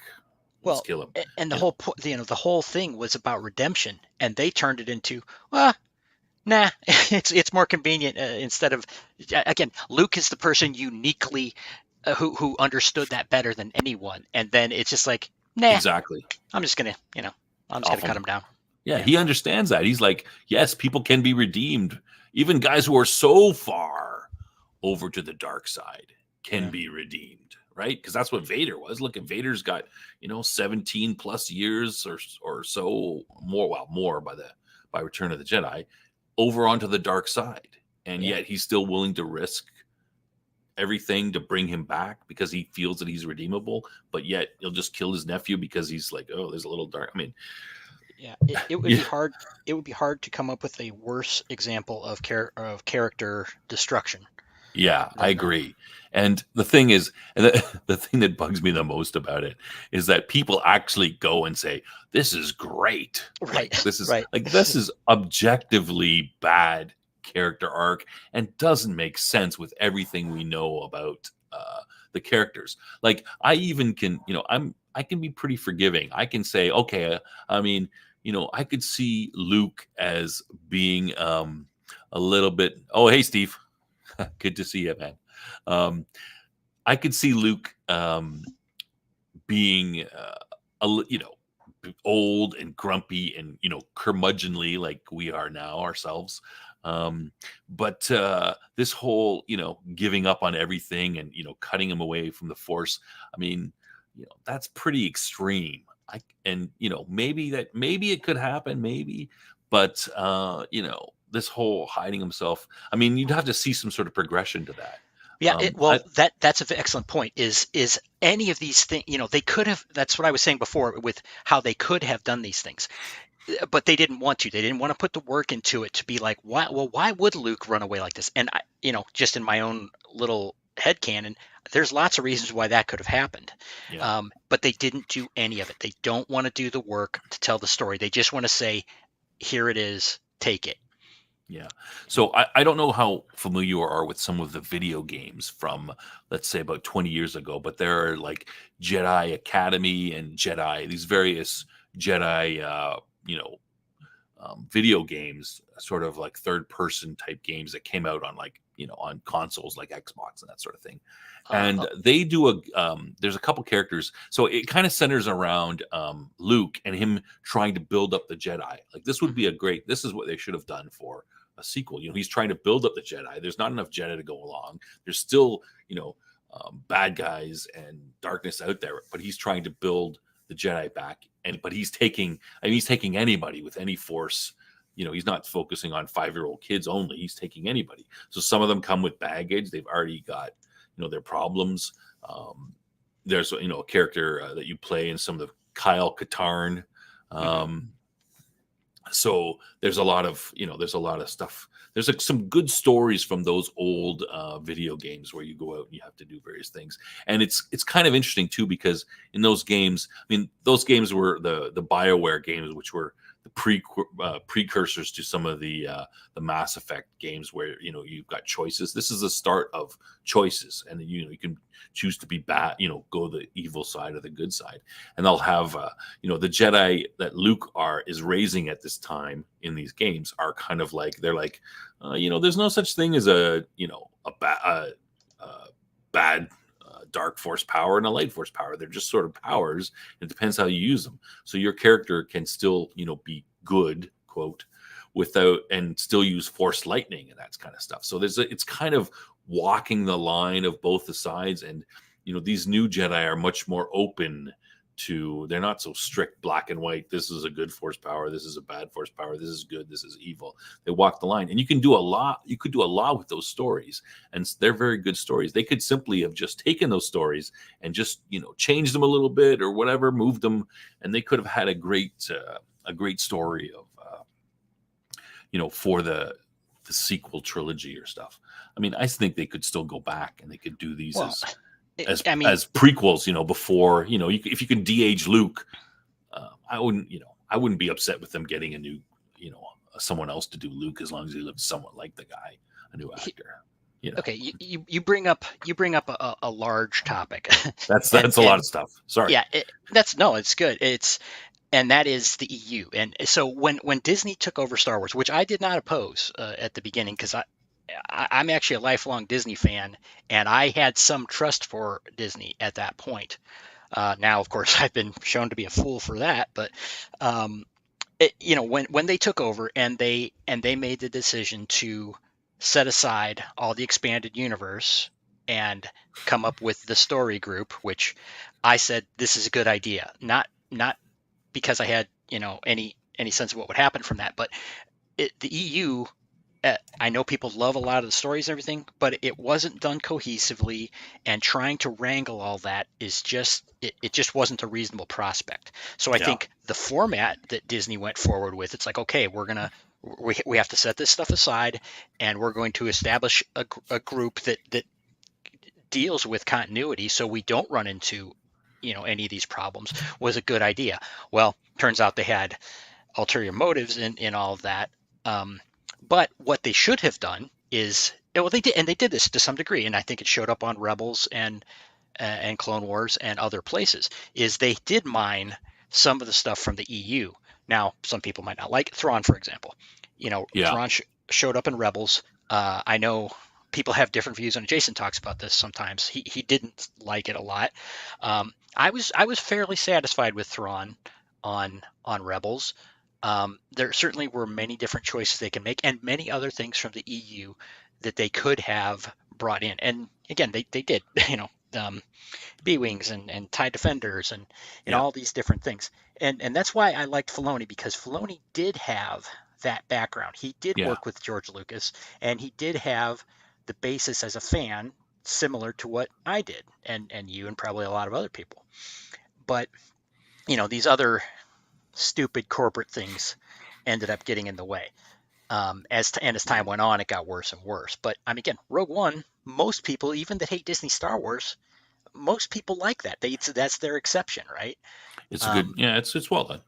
Let's kill him. And the whole the whole thing was about redemption, and they turned it into, nah, it's more convenient instead of, again, Luke is the person uniquely who understood that better than anyone, and then it's just like, nah, exactly. I'm just gonna cut him down. Yeah, he understands that. He's like, yes, people can be redeemed. Even guys who are so far over to the dark side can be redeemed. Right? Because that's what Vader was. Look, at Vader's got, 17 plus years or so more by Return of the Jedi over onto the dark side. And yet he's still willing to risk everything to bring him back because he feels that he's redeemable, but yet he'll just kill his nephew because he's like, oh, there's a little dark. I mean, Yeah, it would be hard. It would be hard to come up with a worse example of character destruction. Yeah, I agree. And the thing is, the thing that bugs me the most about it is that people actually go and say, "This is great." Right. This is right. this is objectively bad character arc and doesn't make sense with everything we know about the characters. Like I even can, I can be pretty forgiving. I can say, okay, I mean, I could see Luke as being a little bit. Oh, hey, Steve. Good to see you, man. I could see Luke being, old and grumpy and curmudgeonly like we are now ourselves. But this whole giving up on everything and cutting him away from the Force. I mean, that's pretty extreme. Maybe it could happen, maybe, but this whole hiding himself. I mean, you'd have to see some sort of progression to that. Yeah, that's an excellent point. Is any of these things? They could have. That's what I was saying before with how they could have done these things, but they didn't want to. They didn't want to put the work into it to be like, why? Well, why would Luke run away like this? And just in my own little headcanon, there's lots of reasons why that could have happened. Yeah. But they didn't do any of it. They don't want to do the work to tell the story. They just want to say, here it is, take it. Yeah. So I don't know how familiar you are with some of the video games from, let's say, about 20 years ago, but there are like Jedi Academy and Jedi, these various Jedi, video games, sort of like third person type games that came out on on consoles like Xbox and that sort of thing. And they do there's a couple characters. So it kind of centers around Luke and him trying to build up the Jedi. Like this would be this is what they should have done for a sequel. He's trying to build up the Jedi. There's not enough Jedi to go along. There's still, bad guys and darkness out there, but he's trying to build the Jedi back. But he's taking anybody with any Force. He's not focusing on 5-year-old kids only. He's taking anybody. So some of them come with baggage. They've already got, their problems. There's, a character that you play in some of the Kyle Katarn. So there's a lot of stuff. There's some good stories from those old video games where you go out and you have to do various things. And it's kind of interesting too, because in those games, those games were the BioWare games, which were the precursors to some of the Mass Effect games where, you've got choices. This is the start of choices. And you can choose to be bad, go the evil side or the good side. And they'll have, the Jedi that Luke is raising at this time in these games are kind of like, they're like, there's no such thing as a bad dark Force power and a light Force power. They're just sort of powers. It depends how you use them. So your character can still, be good, quote, without, and still use Force lightning and that kind of stuff. So it's kind of walking the line of both the sides. And, these new Jedi are much more open to, they're not so strict black and white. This is a good Force power. This is a bad Force power. This is good. This is evil. They walk the line, and you could do a lot with those stories, and they're very good stories. They could simply have just taken those stories and just, changed them a little bit or whatever, moved them, and they could have had a great story of, for the sequel trilogy or stuff. I think they could still go back and they could do these as prequels, before, if you can de-age Luke, I wouldn't be upset with them getting a new, someone else to do Luke, as long as he looked somewhat like the guy, a new actor. Okay, you bring up a large topic. That's a lot of stuff. Sorry. Yeah, it's good. And that is the EU. And so when Disney took over Star Wars, which I did not oppose at the beginning, because I'm actually a lifelong Disney fan, and I had some trust for Disney at that point. Now, of course, I've been shown to be a fool for that. But when they took over and they made the decision to set aside all the expanded universe and come up with the story group, which I said this is a good idea, not because I had any sense of what would happen from that, but the EU I know people love a lot of the stories and everything, but it wasn't done cohesively, and trying to wrangle all that is just it just wasn't a reasonable prospect. So I Yeah. think the format that Disney went forward with, it's like, okay, we have to set this stuff aside, and we're going to establish a group that deals with continuity, so we don't run into any of these problems, was a good idea. Well, turns out they had ulterior motives in all of that. But what they should have done is, well, they did, and they did this to some degree, and I think it showed up on Rebels and Clone Wars and other places, is they did mine some of the stuff from the EU. Now, some people might not like it. Thrawn, for example. Yeah. Thrawn showed up in Rebels. I know people have different views, and Jason talks about this sometimes. He didn't like it a lot. I was fairly satisfied with Thrawn on Rebels. There certainly were many different choices they can make, and many other things from the EU that they could have brought in. And again, they did, B-wings and TIE defenders and Yeah. all these different things. And that's why I liked Filoni, because Filoni did have that background. He did Yeah. work with George Lucas, and he did have the basis as a fan similar to what I did, and you and probably a lot of other people. But these other stupid corporate things ended up getting in the way. As time went on, it got worse and worse. But again, Rogue One, most people, even that hate Disney Star Wars, most people like that. That's their exception, right? It's a good. Yeah, it's well done.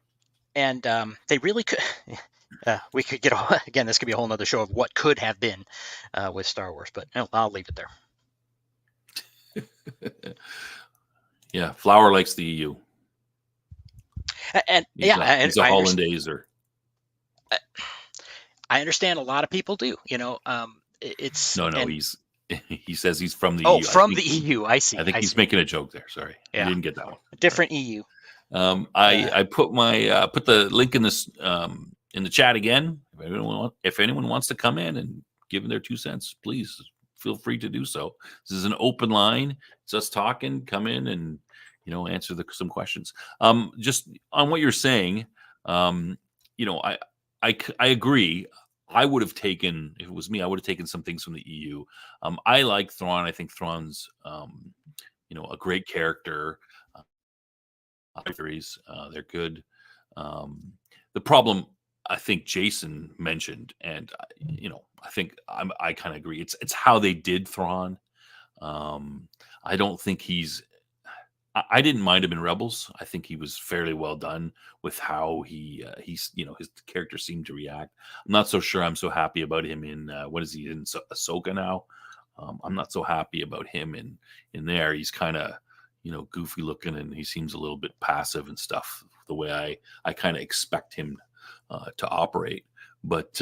And they really could. We could get again. This could be a whole nother show of what could have been with Star Wars, but no, I'll leave it there. Yeah, Flower likes the EU. And he's a Hollandaise. I understand a lot of people do. It's no. He says he's from the EU. From the EU. I see. I think he's making a joke there. Sorry, I didn't get that one. A different EU. I put my put the link in this in the chat again. If anyone wants to come in and give their 2 cents, please feel free to do so. This is an open line. It's us talking. Come in and answer some questions. Just on what you're saying, I agree. I would have taken, if it was me, I would have taken some things from the EU. I like Thrawn. I think Thrawn's, a great character. They're good. The problem I think Jason mentioned, and I think I kind of agree. It's how they did Thrawn. I don't think I didn't mind him in Rebels. I think he was fairly well done with how his character seemed to react. I'm not so sure I'm so happy about him in what is he in Ahsoka now? I'm not so happy about him in there. He's kind of goofy looking, and he seems a little bit passive and stuff, the way I kind of expect him to operate. But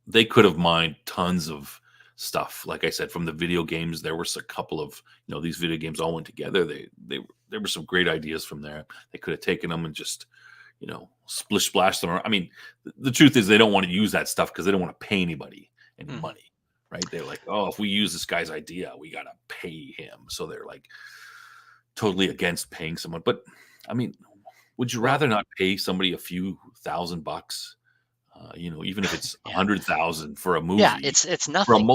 they could have mined tons of stuff. Like I said, from the video games, there was a couple of these video games all went together. There were some great ideas from there. They could have taken them and just splish splash them. I mean, the truth is they don't want to use that stuff because they don't want to pay anybody any money, right? They're like, oh, if we use this guy's idea, we gotta pay him. So they're like totally against paying someone. But I mean, would you rather not pay somebody a few $1,000? Even if it's 100,000 for a movie. Yeah, it's nothing.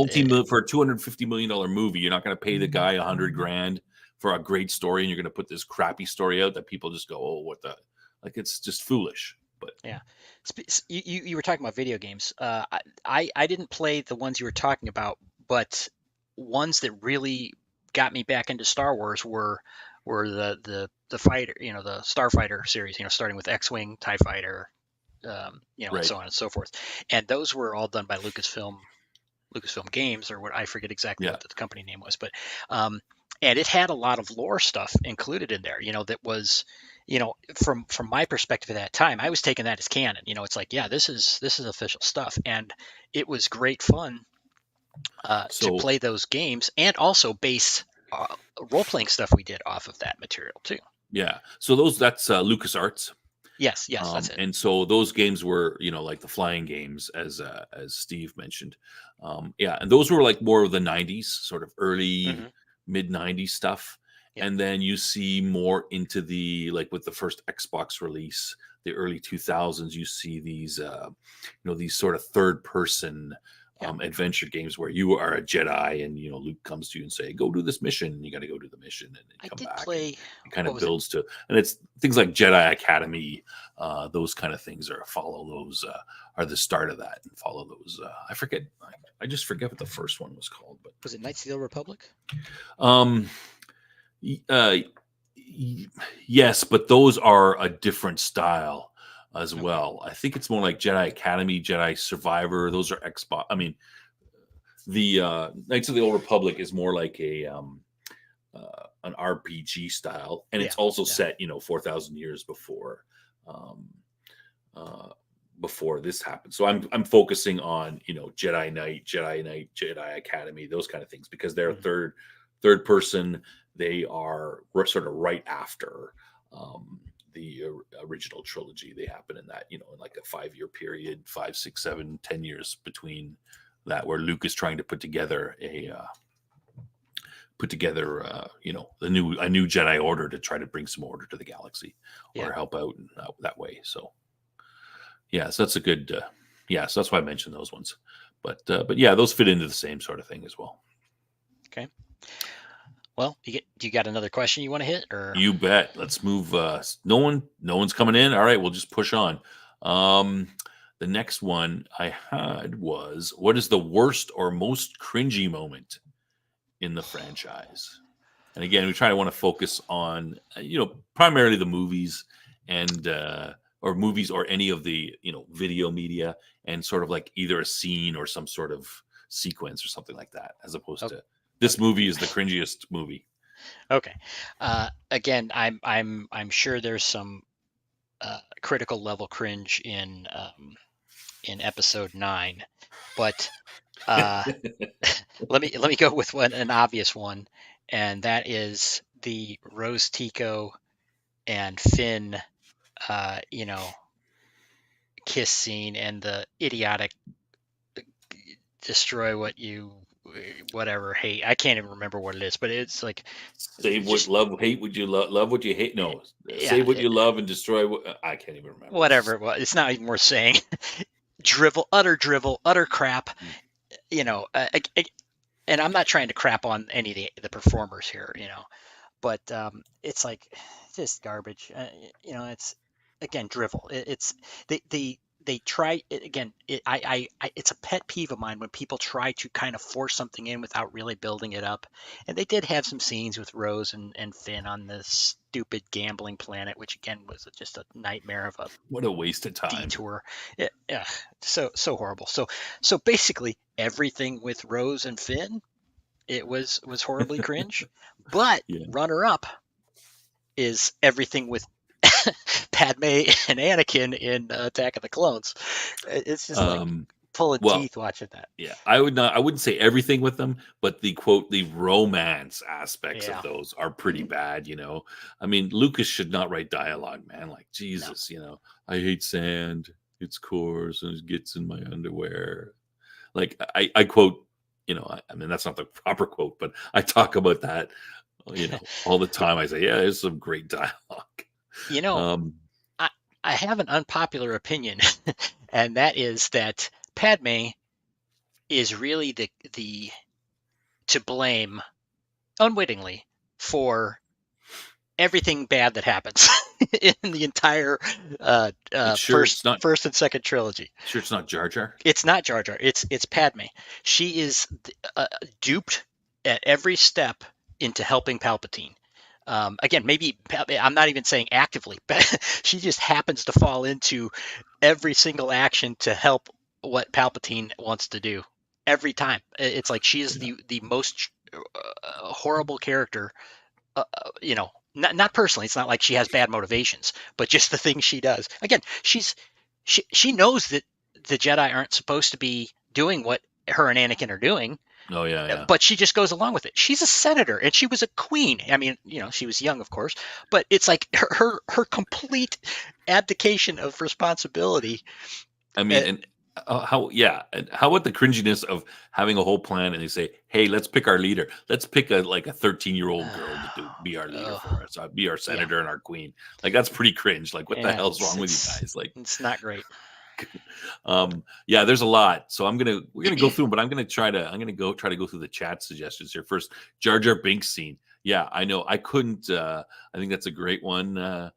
For a $250 million movie, you're not going to pay the guy $100,000 for a great story, and you're going to put this crappy story out that people just go, "Oh, what the?" Like, it's just foolish. But yeah, you were talking about video games. I didn't play the ones you were talking about, but ones that really got me back into Star Wars were the fighter, the Starfighter series. Starting with X-wing, TIE fighter. Right. And so on and so forth. And those were all done by Lucasfilm Games, or what, I forget exactly what the company name was, but and it had a lot of lore stuff included in there, that was, from my perspective at that time, I was taking that as canon. It's like, yeah, this is official stuff. And it was great fun to play those games, and also base role-playing stuff we did off of that material too. Yeah. So that's LucasArts. Yes, that's it. And so those games were, like the flying games, as Steve mentioned. And those were like more of the 90s, sort of early, mid 90s stuff. Yep. And then you see more into the, like with the first Xbox release, the early 2000s, you see these, these sort of third person Yeah. adventure games where you are a Jedi and, Luke comes to you and say, go do this mission. And you got to go do the mission and then I come did back. play. And it kind What of was it? builds to, and it's things like Jedi Academy. Those kind of things are the start of that and follow those. I forget. I just forget what the first one was called, but Was it Knights of the Old Republic? Yes, but those are a different style as Okay. well. I think it's more like Jedi Academy, Jedi Survivor. Those are Xbox. I mean, the Knights of the Old Republic is more like an RPG style, and it's also set 4,000 years before this happened. So I'm focusing on Jedi Knight, Jedi Academy, those kind of things, because they're third person. They are sort of right after the original trilogy. They happen in that, in like a 5-year period, 5, 6, 7, 10 years between that, where Luke is trying to put together a new Jedi Order to try to bring some order to the galaxy or help out in that way. So so that's a good so that's why I mentioned those ones. But yeah, those fit into the same sort of thing as well. Okay. Well, do you got another question you want to hit, or? You bet. Let's move. No one's coming in. All right, we'll just push on. The next one I had was, what is the worst or most cringy moment in the franchise? And again, we want to focus on, primarily the movies and, or movies or any of the, video media, and sort of like either a scene or some sort of sequence or something like that, as opposed to this movie is the cringiest movie. Okay. Again, I'm sure there's some critical level cringe in episode 9, but let me go with an obvious one, and that is the Rose Tico and Finn kiss scene, and the idiotic destroy what you whatever hate. I can't even remember what it is, but it's like save what love, hate what you love what you hate. No, save what you love and destroy what I can't even remember. Whatever. Well, it's not even worth saying. Drivel, utter crap. And I'm not trying to crap on any of the performers here, but it's like just garbage. It's again drivel. It's they try again. It's a pet peeve of mine when people try to kind of force something in without really building it up. And they did have some scenes with Rose and Finn on this stupid gambling planet, which again was just a nightmare of a what a waste of time detour. Yeah, so horrible. So basically everything with Rose and Finn, it was horribly cringe. But runner up is everything with Padme and Anakin in Attack of the Clones. It's just like pulling teeth watching that. Yeah, I wouldn't say everything with them, but the romance aspects of those are pretty bad. I mean, Lucas should not write dialogue, man. Like, Jesus, I hate sand. It's coarse and it gets in my underwear. Like I quote, I mean, that's not the proper quote, but I talk about that, all the time. I say, yeah, there's some great dialogue. I have an unpopular opinion, and that is that Padme is really the to blame unwittingly for everything bad that happens in the entire first and second trilogy. Sure, it's not Jar Jar. It's not Jar Jar. It's Padme. She is duped at every step into helping Palpatine. Again, maybe I'm not even saying actively, but she just happens to fall into every single action to help what Palpatine wants to do every time. It's like she is the most horrible character. Not personally. It's not like she has bad motivations, but just the things she does. Again, she knows that the Jedi aren't supposed to be doing what her and Anakin are doing. Oh yeah. But she just goes along with it. She's a senator and she was a queen. I mean, she was young, of course, but it's like her complete abdication of responsibility. I mean, and and how about the cringiness of having a whole plan and they say, "Hey, let's pick our leader. Let's pick a 13-year-old girl to be our leader for us, be our senator and our queen." Like that's pretty cringe. Like what the hell's wrong with you guys? Like it's not great. Yeah, there's a lot. So we're gonna go through them, but I'm gonna try to go through the chat suggestions here first. Jar Jar Binks scene. Yeah, I know. I couldn't. I think that's a great one,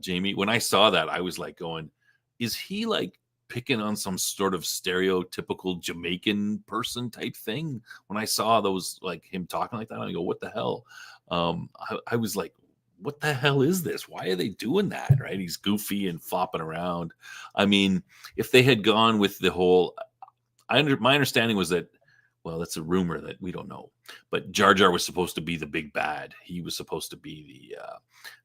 Jamie. When I saw that, I was like going, "Is he like picking on some sort of stereotypical Jamaican person type thing?" When I saw those like him talking like that, I go, "What the hell?" I was like, "What the hell is this? Why are they doing that?" Right? He's goofy and flopping around. I mean, if they had gone with the whole, my understanding was that, well, that's a rumor that we don't know, but Jar Jar was supposed to be the big bad. He was supposed to be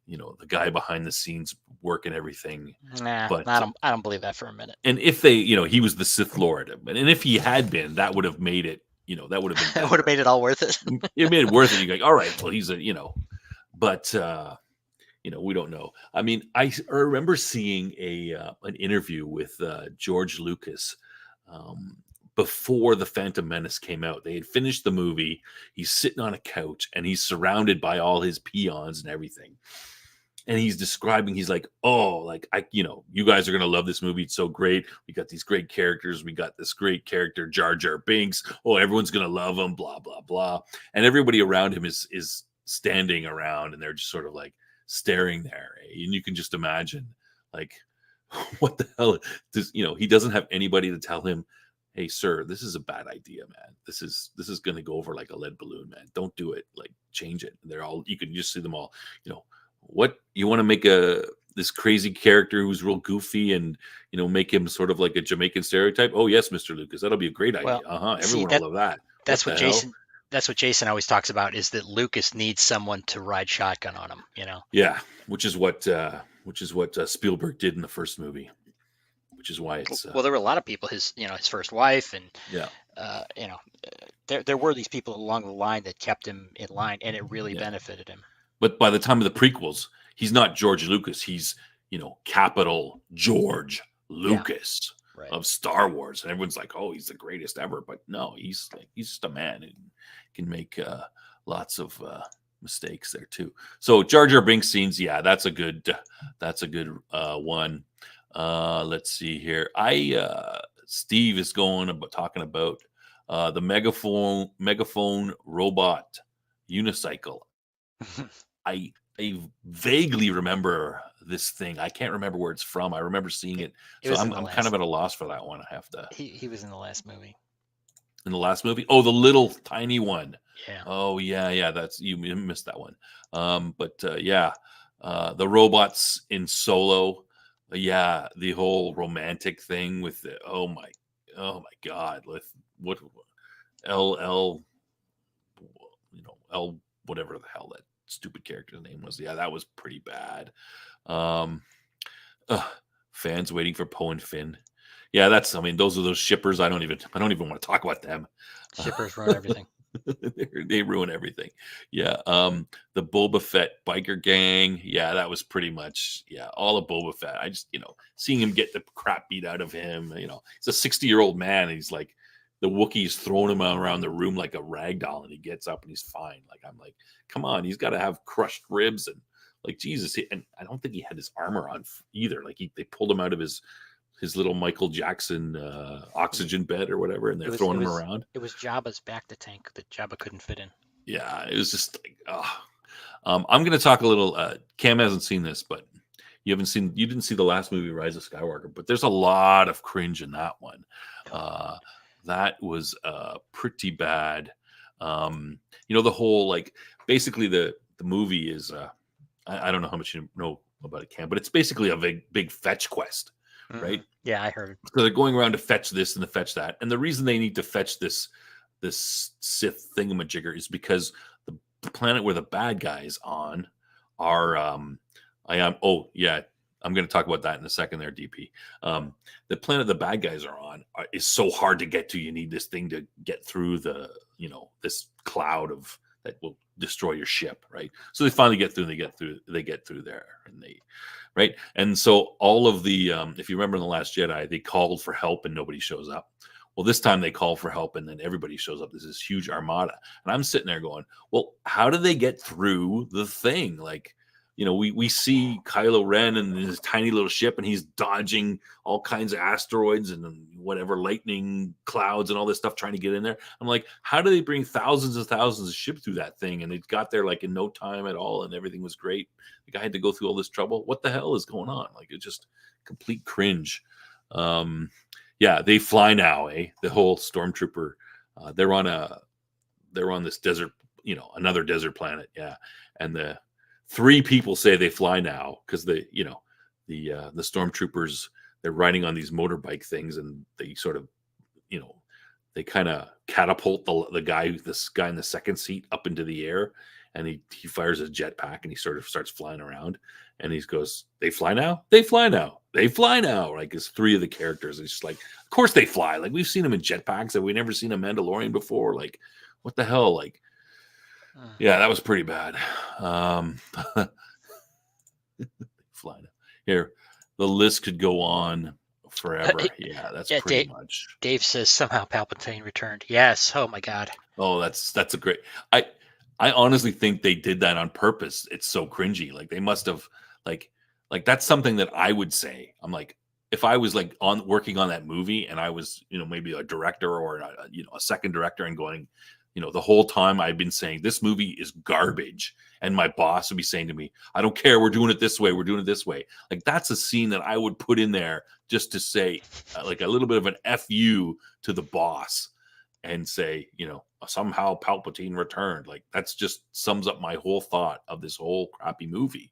the guy behind the scenes working everything. Nah, but I don't believe that for a minute. And if they, he was the Sith Lord, and if he had been, that would have made it, that would have been, that would have made it all worth it. It made it worth it. You're like, all right, well, he's but we don't know. I mean, I remember seeing an interview with George Lucas before The Phantom Menace came out. They had finished the movie. He's sitting on a couch and he's surrounded by all his peons and everything. And he's describing, he's like, "Oh, like you guys are going to love this movie. It's so great. We got these great characters. We got this great character, Jar Jar Binks. Oh, everyone's going to love him, blah, blah, blah." And everybody around him is standing around and they're just sort of like staring there. And you can just imagine like, what the hell does, he doesn't have anybody to tell him, "Hey, sir, this is a bad idea, man. This is going to go over like a lead balloon, man. Don't do it. Like change it." They're all, you can just see them all, what you want to make this crazy character who's real goofy and make him sort of like a Jamaican stereotype. "Oh yes, Mr. Lucas, that'll be a great idea." Everyone will love that. That's what Jason. That's what Jason always talks about, is that Lucas needs someone to ride shotgun on him. Yeah, which is what Spielberg did in the first movie. Which is why it's well, there were a lot of people. His first wife, and there were these people along the line that kept him in line, and it really benefited him. But by the time of the prequels, he's not George Lucas. He's, capital George Lucas of Star Wars. And everyone's like, "Oh, he's the greatest ever." But no, he's just a man and can make lots of mistakes there too. So Jar Jar Binks scenes, yeah, that's a good one. Let's see here. Steve is talking about the megaphone robot unicycle. I vaguely remember this thing. I can't remember where it's from. I remember seeing it. So I'm kind of at a loss for that one. I have to. He was in the last movie. In the last movie? Oh, the little tiny one. Yeah. Oh, yeah. That's, you missed that one. The robots in Solo. Yeah, the whole romantic thing with the oh my God, with what L whatever the hell that stupid character's name was. Yeah, that was pretty bad. Fans waiting for Poe and Finn. Yeah, those are those shippers. I don't even want to talk about them. Shippers ruin everything. They ruin everything. Yeah. The Boba Fett biker gang. Yeah, that was pretty much, all of Boba Fett. I just, seeing him get the crap beat out of him, he's a 60-year-old man. And he's like, the Wookiee's throwing him around the room like a rag doll and he gets up and he's fine. Like, I'm like, come on, he's got to have crushed ribs and like, Jesus. And I don't think he had his armor on either. Like they pulled him out of his little Michael Jackson oxygen bed or whatever, and they're throwing him around. It was Jabba's back to tank that Jabba couldn't fit in. Yeah, it was just like, I'm going to talk a little. Cam hasn't seen this, but you didn't see the last movie, Rise of Skywalker, but there's a lot of cringe in that one. That was pretty bad. The whole, like, basically the movie is, I don't know how much you know about it, Cam, but it's basically a big fetch quest. Right? Yeah, I heard. So they're going around to fetch this and to fetch that. And the reason they need to fetch this Sith thingamajigger is because the planet where the bad guys on are I'm going to talk about that in a second there, DP. The planet the bad guys are on is so hard to get to. You need this thing to get through the, this cloud of that will destroy your ship, right? So they finally get through. They get through there, and right. And so all of the, if you remember in the Last Jedi, they called for help and nobody shows up. Well, this time they call for help and then everybody shows up. There's this huge armada, and I'm sitting there going, well, how do they get through the thing? Like, we see Kylo Ren and his tiny little ship, and he's dodging all kinds of asteroids and whatever lightning clouds and all this stuff trying to get in there. I'm like, how do they bring thousands and thousands of ships through that thing? And they got there like in no time at all, and everything was great. The guy had to go through all this trouble. What the hell is going on? Like, it's just complete cringe. Yeah, they fly now, eh? The whole stormtrooper. They're on this desert, another desert planet. Yeah, and the 3 people say they fly now because the stormtroopers, they're riding on these motorbike things, and they sort of, they kind of catapult this guy in the second seat up into the air, and he fires a jetpack and he sort of starts flying around, and he goes, they fly now, they fly now, they fly now. Like, it's 3 of the characters. It's just like, of course they fly. Like, we've seen them in jetpacks, and we've never seen a Mandalorian before. Like, what the hell? Like, yeah, that was pretty bad. Fly now. Here, the list could go on forever. Yeah, that's pretty much. Dave says somehow Palpatine returned. Yes. Oh my God. Oh, that's a great. I honestly think they did that on purpose. It's so cringy. Like, they must have like that's something that I would say. I'm like, if I was like working on that movie, and I was, maybe a director or a second director, and going, the whole time I've been saying this movie is garbage, and my boss would be saying to me, I don't care, we're doing it this way, we're doing it this way. Like, that's a scene that I would put in there just to say like a little bit of an FU to the boss, and say, somehow Palpatine returned. Like, that's just sums up my whole thought of this whole crappy movie.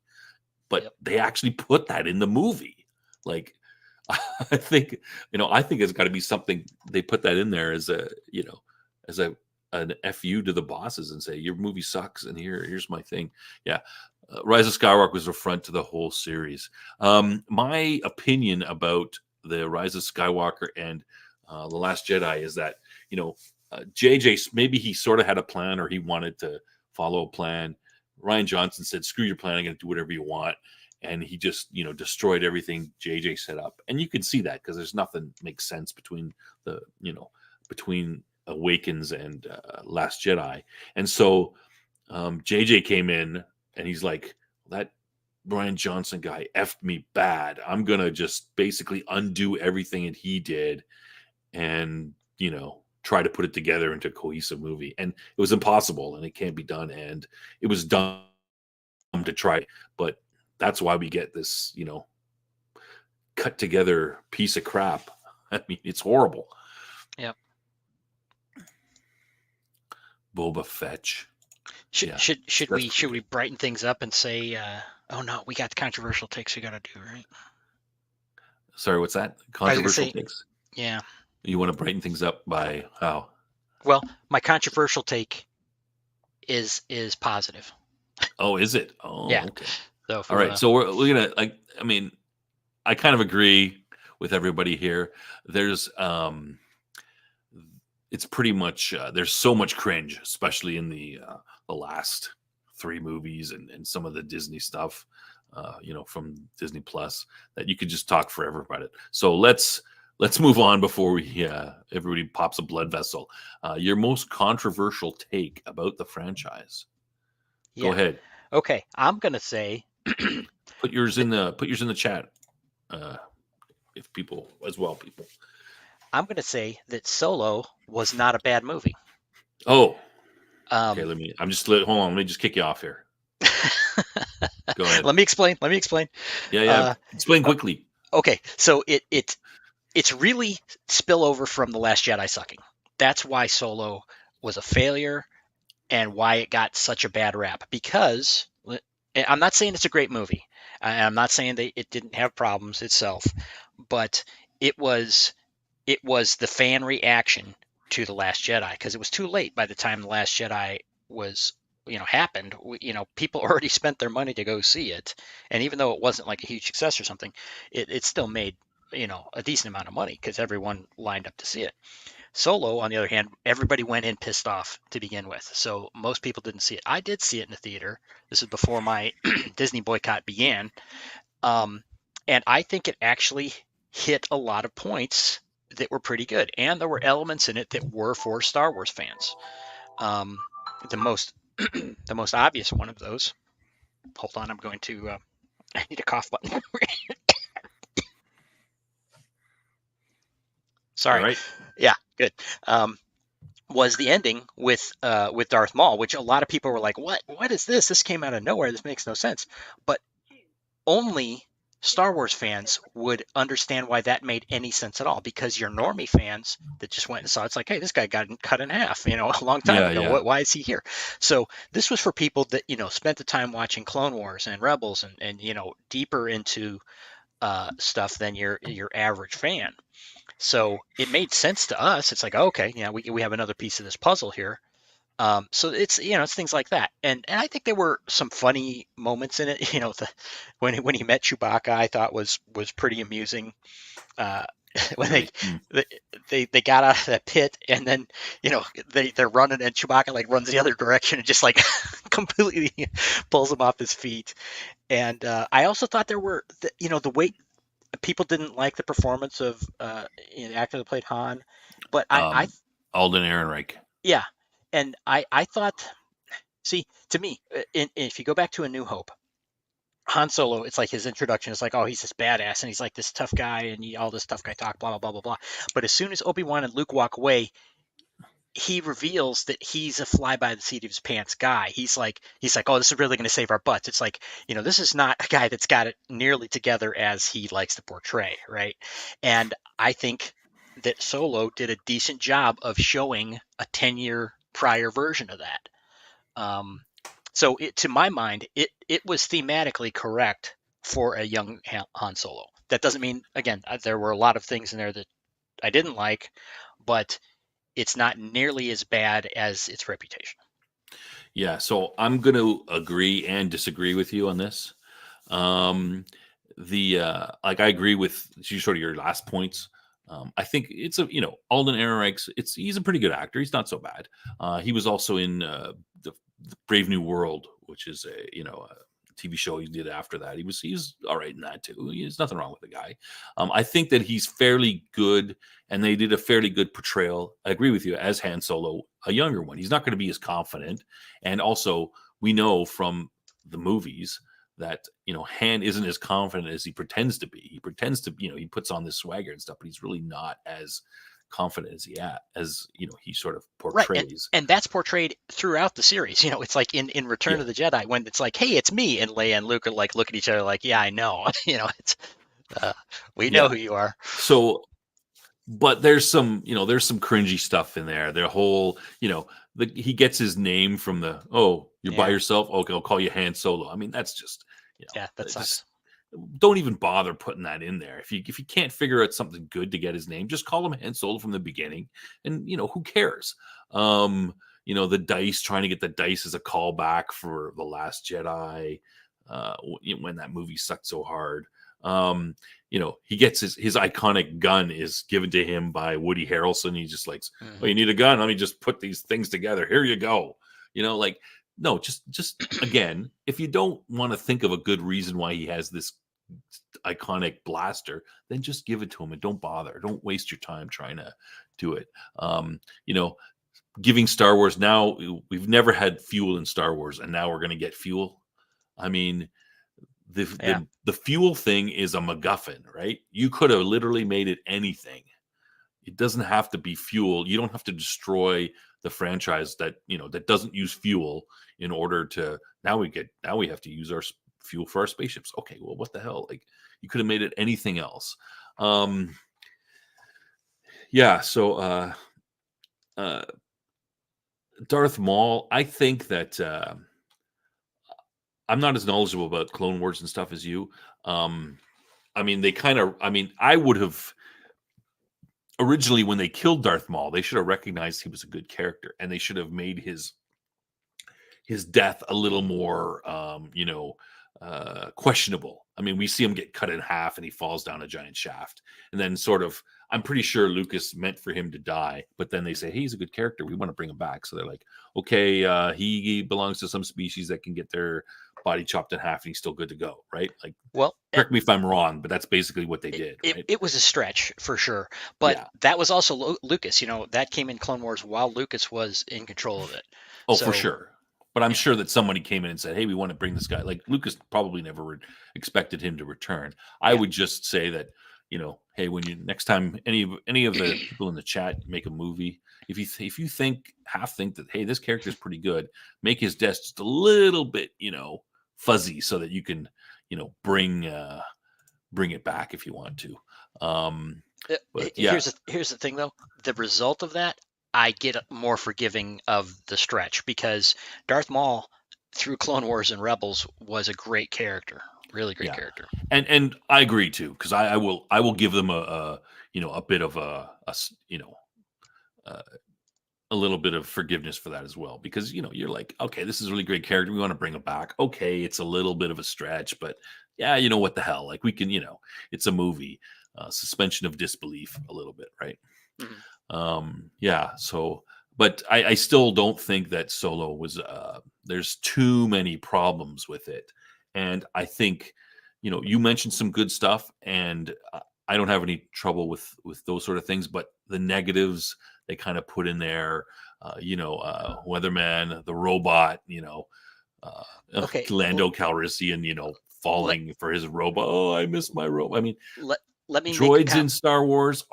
But they actually put that in the movie. Like, I think it's got to be something. They put that in there as an FU to the bosses, and say, your movie sucks, and here's my thing. Yeah. Rise of Skywalker was a front to the whole series. My opinion about the Rise of Skywalker and The Last Jedi is that, JJ, maybe he sort of had a plan, or he wanted to follow a plan. Rian Johnson said, screw your plan, I'm going to do whatever you want. And he just, destroyed everything JJ set up. And you can see that because there's nothing makes sense between between Awakens and Last Jedi. And so JJ came in, and he's like, that Rian Johnson guy effed me bad. I'm going to just basically undo everything that he did and, try to put it together into a cohesive movie. And it was impossible, and it can't be done. And it was dumb to try, but that's why we get this, cut together piece of crap. I mean, it's horrible. Yep. Boba Fetch. Should we brighten things up and say, oh no, we got the controversial takes we got to do, right? Sorry, what's that? Controversial takes? Yeah. You want to brighten things up by how? Well, my controversial take is positive. Oh, is it? Oh, yeah. Okay. So all right. So we're gonna I kind of agree with everybody here. There's it's pretty much there's so much cringe, especially in the last 3 movies and some of the Disney stuff, from Disney Plus, that you could just talk forever about it. So let's move on before we everybody pops a blood vessel. Your most controversial take about the franchise. Yeah. Go ahead. Okay, I'm gonna say put yours in the chat. If people as well, people. I'm gonna say that Solo was not a bad movie. Oh. Okay, hold on. Let me just kick you off here. Go ahead. Let me explain. Yeah. Explain quickly. Okay, so it's really spillover from The Last Jedi sucking. That's why Solo was a failure and why it got such a bad rap. Because I'm not saying it's a great movie. I'm not saying that it didn't have problems itself, but it was the fan reaction to The Last Jedi, because it was too late by the time The Last Jedi was happened. People already spent their money to go see it, and even though it wasn't like a huge success or something, it still made a decent amount of money because everyone lined up to see it. Solo, on the other hand, everybody went in pissed off to begin with, so most people didn't see it. I did see it in the theater. This is before my Disney boycott began, and I think it actually hit a lot of points that were pretty good, and there were elements in it that were for Star Wars fans. The most the most obvious one of those. Hold on, I'm going to. I need a cough button. Sorry. All right. Yeah, good. Was the ending with Darth Maul, which a lot of people were like, "What? What is this? This came out of nowhere. This makes no sense." But only Star Wars fans would understand why that made any sense at all, because your normie fans that just went and saw it's like, hey, this guy got cut in half, a long time ago. Yeah. Why is he here? So this was for people that spent the time watching Clone Wars and Rebels and deeper into stuff than your average fan. So it made sense to us. It's like, okay, we have another piece of this puzzle here. So it's it's things like that, and I think there were some funny moments in it. When he met Chewbacca, I thought was pretty amusing. When they got out of that pit, and then they're running, and Chewbacca like runs the other direction and just like completely pulls him off his feet. And I also thought there were the way people didn't like the performance of the actor that played Han, but I Alden Ehrenreich. yeah. And I thought, see, to me, if you go back to A New Hope, Han Solo, it's like his introduction is like, oh, he's this badass, and he's like this tough guy, and all this tough guy talk, blah, blah, blah, blah, blah. But as soon as Obi-Wan and Luke walk away, he reveals that he's a fly-by-the-seat of his pants guy. He's like, oh, this is really going to save our butts. It's like, this is not a guy that's got it nearly together as he likes to portray, right? And I think that Solo did a decent job of showing a 10-year prior version of that. So to my mind, it was thematically correct for a young Han Solo. That doesn't mean, again, there were a lot of things in there that I didn't like, but it's not nearly as bad as its reputation. Yeah, so I'm going to agree and disagree with you on this. I agree with sort of your last points. I think it's Alden Ehrenreich. He's a pretty good actor. He's not so bad. He was also in the Brave New World, which is a TV show he did after that. He's all right in that too. There's nothing wrong with the guy. I think that he's fairly good, and they did a fairly good portrayal. I agree with you, as Han Solo, a younger one. He's not going to be as confident, and also we know from the movies that Han isn't as confident as he pretends to be. He pretends to, he puts on this swagger and stuff, but he's really not as confident as he sort of portrays. Right. And that's portrayed throughout the series. It's like in Return of the Jedi, when it's like, hey, it's me, and Leia and Luke are like look at each other like, yeah, I know. It's we know who you are. So, but there's some cringy stuff in there. Their whole, he gets his name from you're by yourself. Okay, I'll call you Han Solo. I mean, that's just, that sucks. Don't even bother putting that in there. If you can't figure out something good to get his name, just call him Han Solo from the beginning, and who cares? The dice, trying to get the dice as a callback for The Last Jedi, when that movie sucked so hard. He gets his iconic gun is given to him by Woody Harrelson. He just like, oh, you need a gun? Let me just put these things together. Here you go. No, just again, if you don't want to think of a good reason why he has this iconic blaster, then just give it to him and don't bother. Don't waste your time trying to do it. Giving Star Wars, now we've never had fuel in Star Wars, and now we're going to get fuel. I mean, the fuel thing is a MacGuffin, right? You could have literally made it anything. It doesn't have to be fuel. You don't have to destroy the franchise that doesn't use fuel in order to now we have to use our fuel for our spaceships. Okay, well, what the hell? Like, you could have made it anything else. So Darth Maul, I think that I'm not as knowledgeable about Clone Wars and stuff as you. I would have originally, when they killed Darth Maul, they should have recognized he was a good character, and they should have made his death a little more, questionable. I mean, we see him get cut in half, and he falls down a giant shaft, and then sort of, I'm pretty sure Lucas meant for him to die, but then they say, hey, he's a good character, we want to bring him back. So they're like, okay, he belongs to some species that can get their body chopped in half and he's still good to go, right? Like, Well, correct me if I'm wrong, but that's basically what they did, right? it was a stretch for sure, but that was also Lucas. That came in Clone Wars while Lucas was in control of it. Oh, for sure. But I'm sure that somebody came in and said, hey, we want to bring this guy. Like, Lucas probably never expected him to return. I would just say that, hey, when you next time any of the people in the chat make a movie, if you think that, hey, this character is pretty good, make his death just a little bit, fuzzy so that you can, bring it back if you want to. But here's the thing though, the result of that, I get more forgiving of the stretch, because Darth Maul through Clone Wars and Rebels was a great character, really great character. And I agree too, because I will give them a bit of a little bit of forgiveness for that as well, because you're like, okay, this is a really great character, we want to bring him back. Okay, it's a little bit of a stretch, but yeah, what the hell, like we can, it's a movie, suspension of disbelief a little bit, right? So, but I still don't think that Solo was there's too many problems with it, and I think you mentioned some good stuff, and I don't have any trouble with those sort of things, but the negatives they kind of put in there, Weatherman, the robot, Lando Calrissian, falling for his robot. Oh, I miss my robot. I mean, let me droids in Star Wars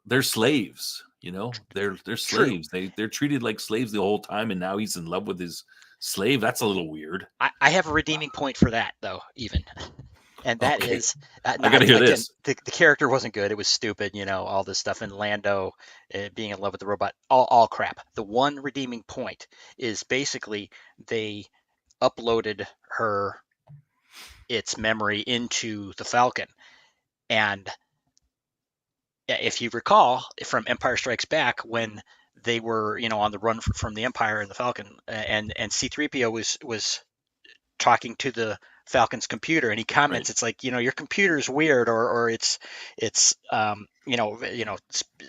they're slaves. They're slaves. They're treated like slaves the whole time, and now he's in love with his slave. That's a little weird. I have a redeeming point for that though, even. And that is, I gotta hear this. The character wasn't good. It was stupid, all this stuff. And Lando being in love with the robot, all crap. The one redeeming point is basically they uploaded its memory into the Falcon. And if you recall from Empire Strikes Back, when they were, on the run from the Empire and the Falcon, and C-3PO was talking to the Falcon's computer, and he comments, It's like, your computer is weird, or it's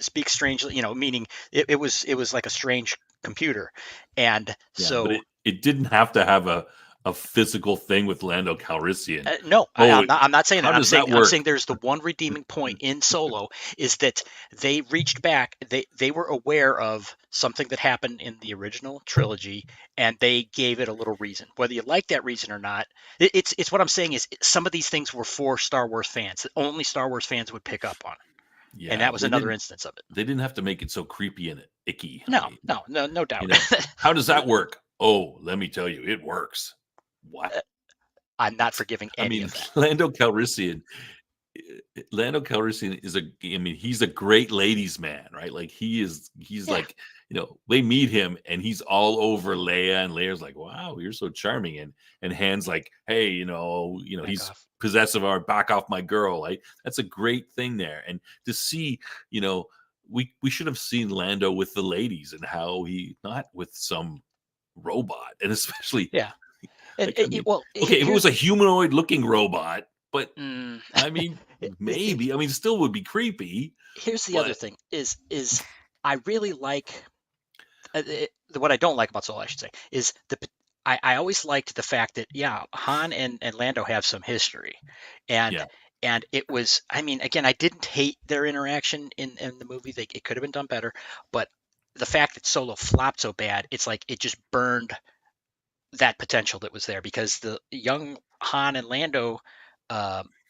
speaks strangely, meaning it was like a strange computer. And so but it didn't have to have a physical thing with Lando Calrissian. No, I'm not saying that. I'm saying there's the one redeeming point in Solo is that they reached back. They were aware of something that happened in the original trilogy, and they gave it a little reason. Whether you like that reason or not, it's what I'm saying is some of these things were for Star Wars fans. Only Star Wars fans would pick up on it. Yeah, and that was another instance of it. They didn't have to make it so creepy and icky. No doubt. How does that work? Oh, let me tell you, it works. What? I'm not forgiving any of that. Lando Calrissian is he's a great ladies man, right? Like he's like, they meet him and he's all over Leia, and Leia's like, wow, you're so charming. And Han's like, hey, he's possessive, or back off my girl. Like, that's a great thing there. And to see, we should have seen Lando with the ladies, and how he, not with some robot, and especially if it was a humanoid-looking robot, but maybe. It still would be creepy. Here's the other thing: is I really like what I don't like about Solo, I should say, is I always liked the fact that Han and Lando have some history, and it was, again, I didn't hate their interaction in the movie. It could have been done better, but the fact that Solo flopped so bad, it's like it just burned that potential that was there, because the young Han and Lando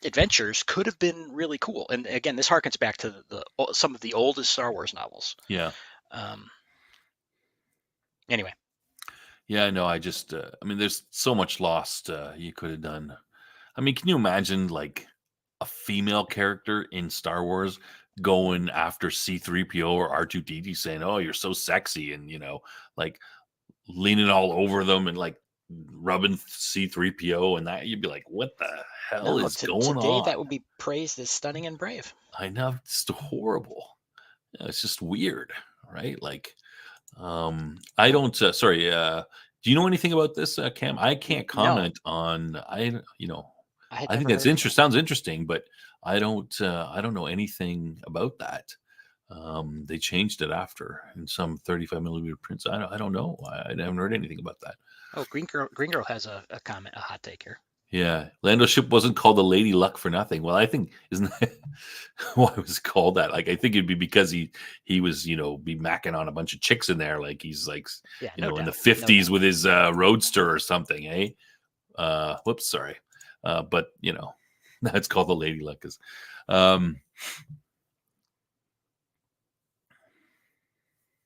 adventures could have been really cool. And again, this harkens back to some of the oldest Star Wars novels. Anyway. Yeah, no, I just, there's so much lost you could have done. Can you imagine like a female character in Star Wars going after C-3PO or R2-D2 saying, oh, you're so sexy, and, like leaning all over them and like rubbing C-3PO, and that you'd be like, what the hell is going on? Today that would be praised as stunning and brave. I know, it's horrible. It's just weird, right? Like, I don't. Do you know anything about this, Cam? I can't comment on. I think that's interesting. Sounds interesting, but I don't know anything about that. They changed it after in some 35 millimeter prints. I don't know. I haven't heard anything about that. Oh, Green Girl has a comment, a hot take here. Yeah, Lando's ship wasn't called the Lady Luck for nothing. Well, I think isn't that why was it called that? Like, I think it'd be because he was be macking on a bunch of chicks in there, like he's like in the 50s with his roadster or something, eh? Whoops, sorry, but that's called the Lady Luck.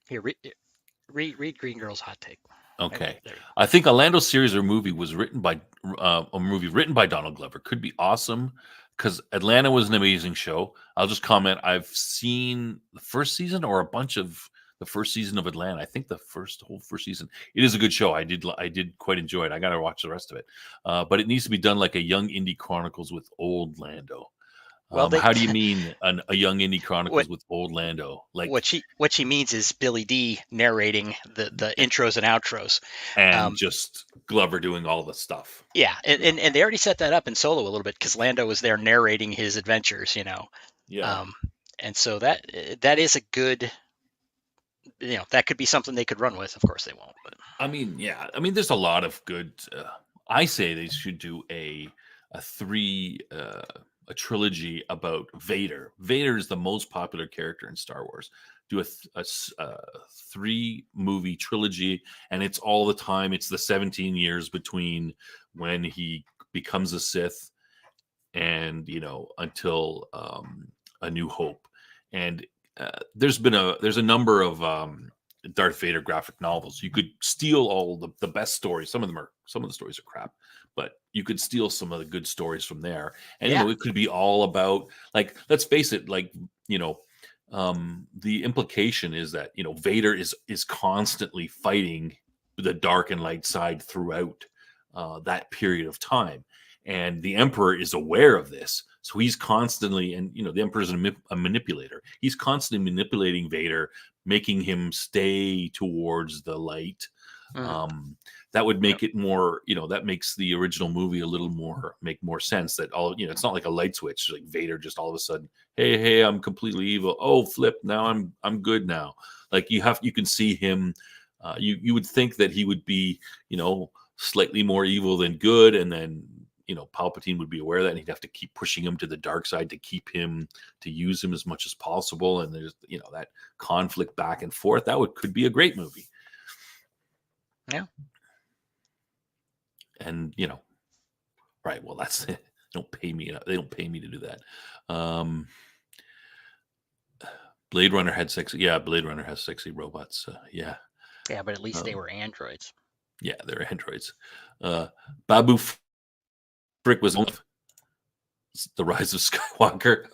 Here, read Green Girl's hot take. Okay, I think a Lando series or movie was written by Donald Glover could be awesome because Atlanta was an amazing show. I'll just comment: I've seen the first season or a bunch of the first season of Atlanta. I think the whole first season. It is a good show. I did quite enjoy it. I got to watch the rest of it, but it needs to be done like a young indie chronicles with old Lando. Well, how do you mean a young indie chronicles with old Lando? Like what she means is Billy D narrating the intros and outros, and just Glover doing all the stuff. Yeah, and they already set that up in Solo a little bit because Lando was there narrating his adventures, Yeah. And so that is a good, that could be something they could run with. Of course, they won't. But I mean, yeah. I mean, there's a lot of good. I say they should do a trilogy about Vader. Vader is the most popular character in Star Wars. Do a 3-movie trilogy, and it's all the time. It's the 17 years between when he becomes a Sith and until A New Hope. And there's a number of Darth Vader graphic novels. You could steal all the best stories. Some of the stories are crap, but you could steal some of the good stories from there. And it could be all about, like, let's face it, like, the implication is that Vader is constantly fighting the dark and light side throughout that period of time, and the Emperor is aware of this. So he's constantly, and the Emperor is a manipulator. He's constantly manipulating Vader, making him stay towards the light. That would make it more, that makes the original movie make more sense. That it's not like a light switch, like Vader just all of a sudden, hey, I'm completely evil. Oh, flip, now I'm good now. Like you can see him. You would think that he would be, slightly more evil than good, and then Palpatine would be aware of that, and he'd have to keep pushing him to the dark side to use him as much as possible. And there's that conflict back and forth. Could be a great movie. Yeah. And right. Well, that's it. They don't pay me to do that. Blade Runner had sexy. Yeah, Blade Runner has sexy robots. Yeah. Yeah, but at least they were androids. Yeah, they're androids. Babu Frick was The Rise of Skywalker.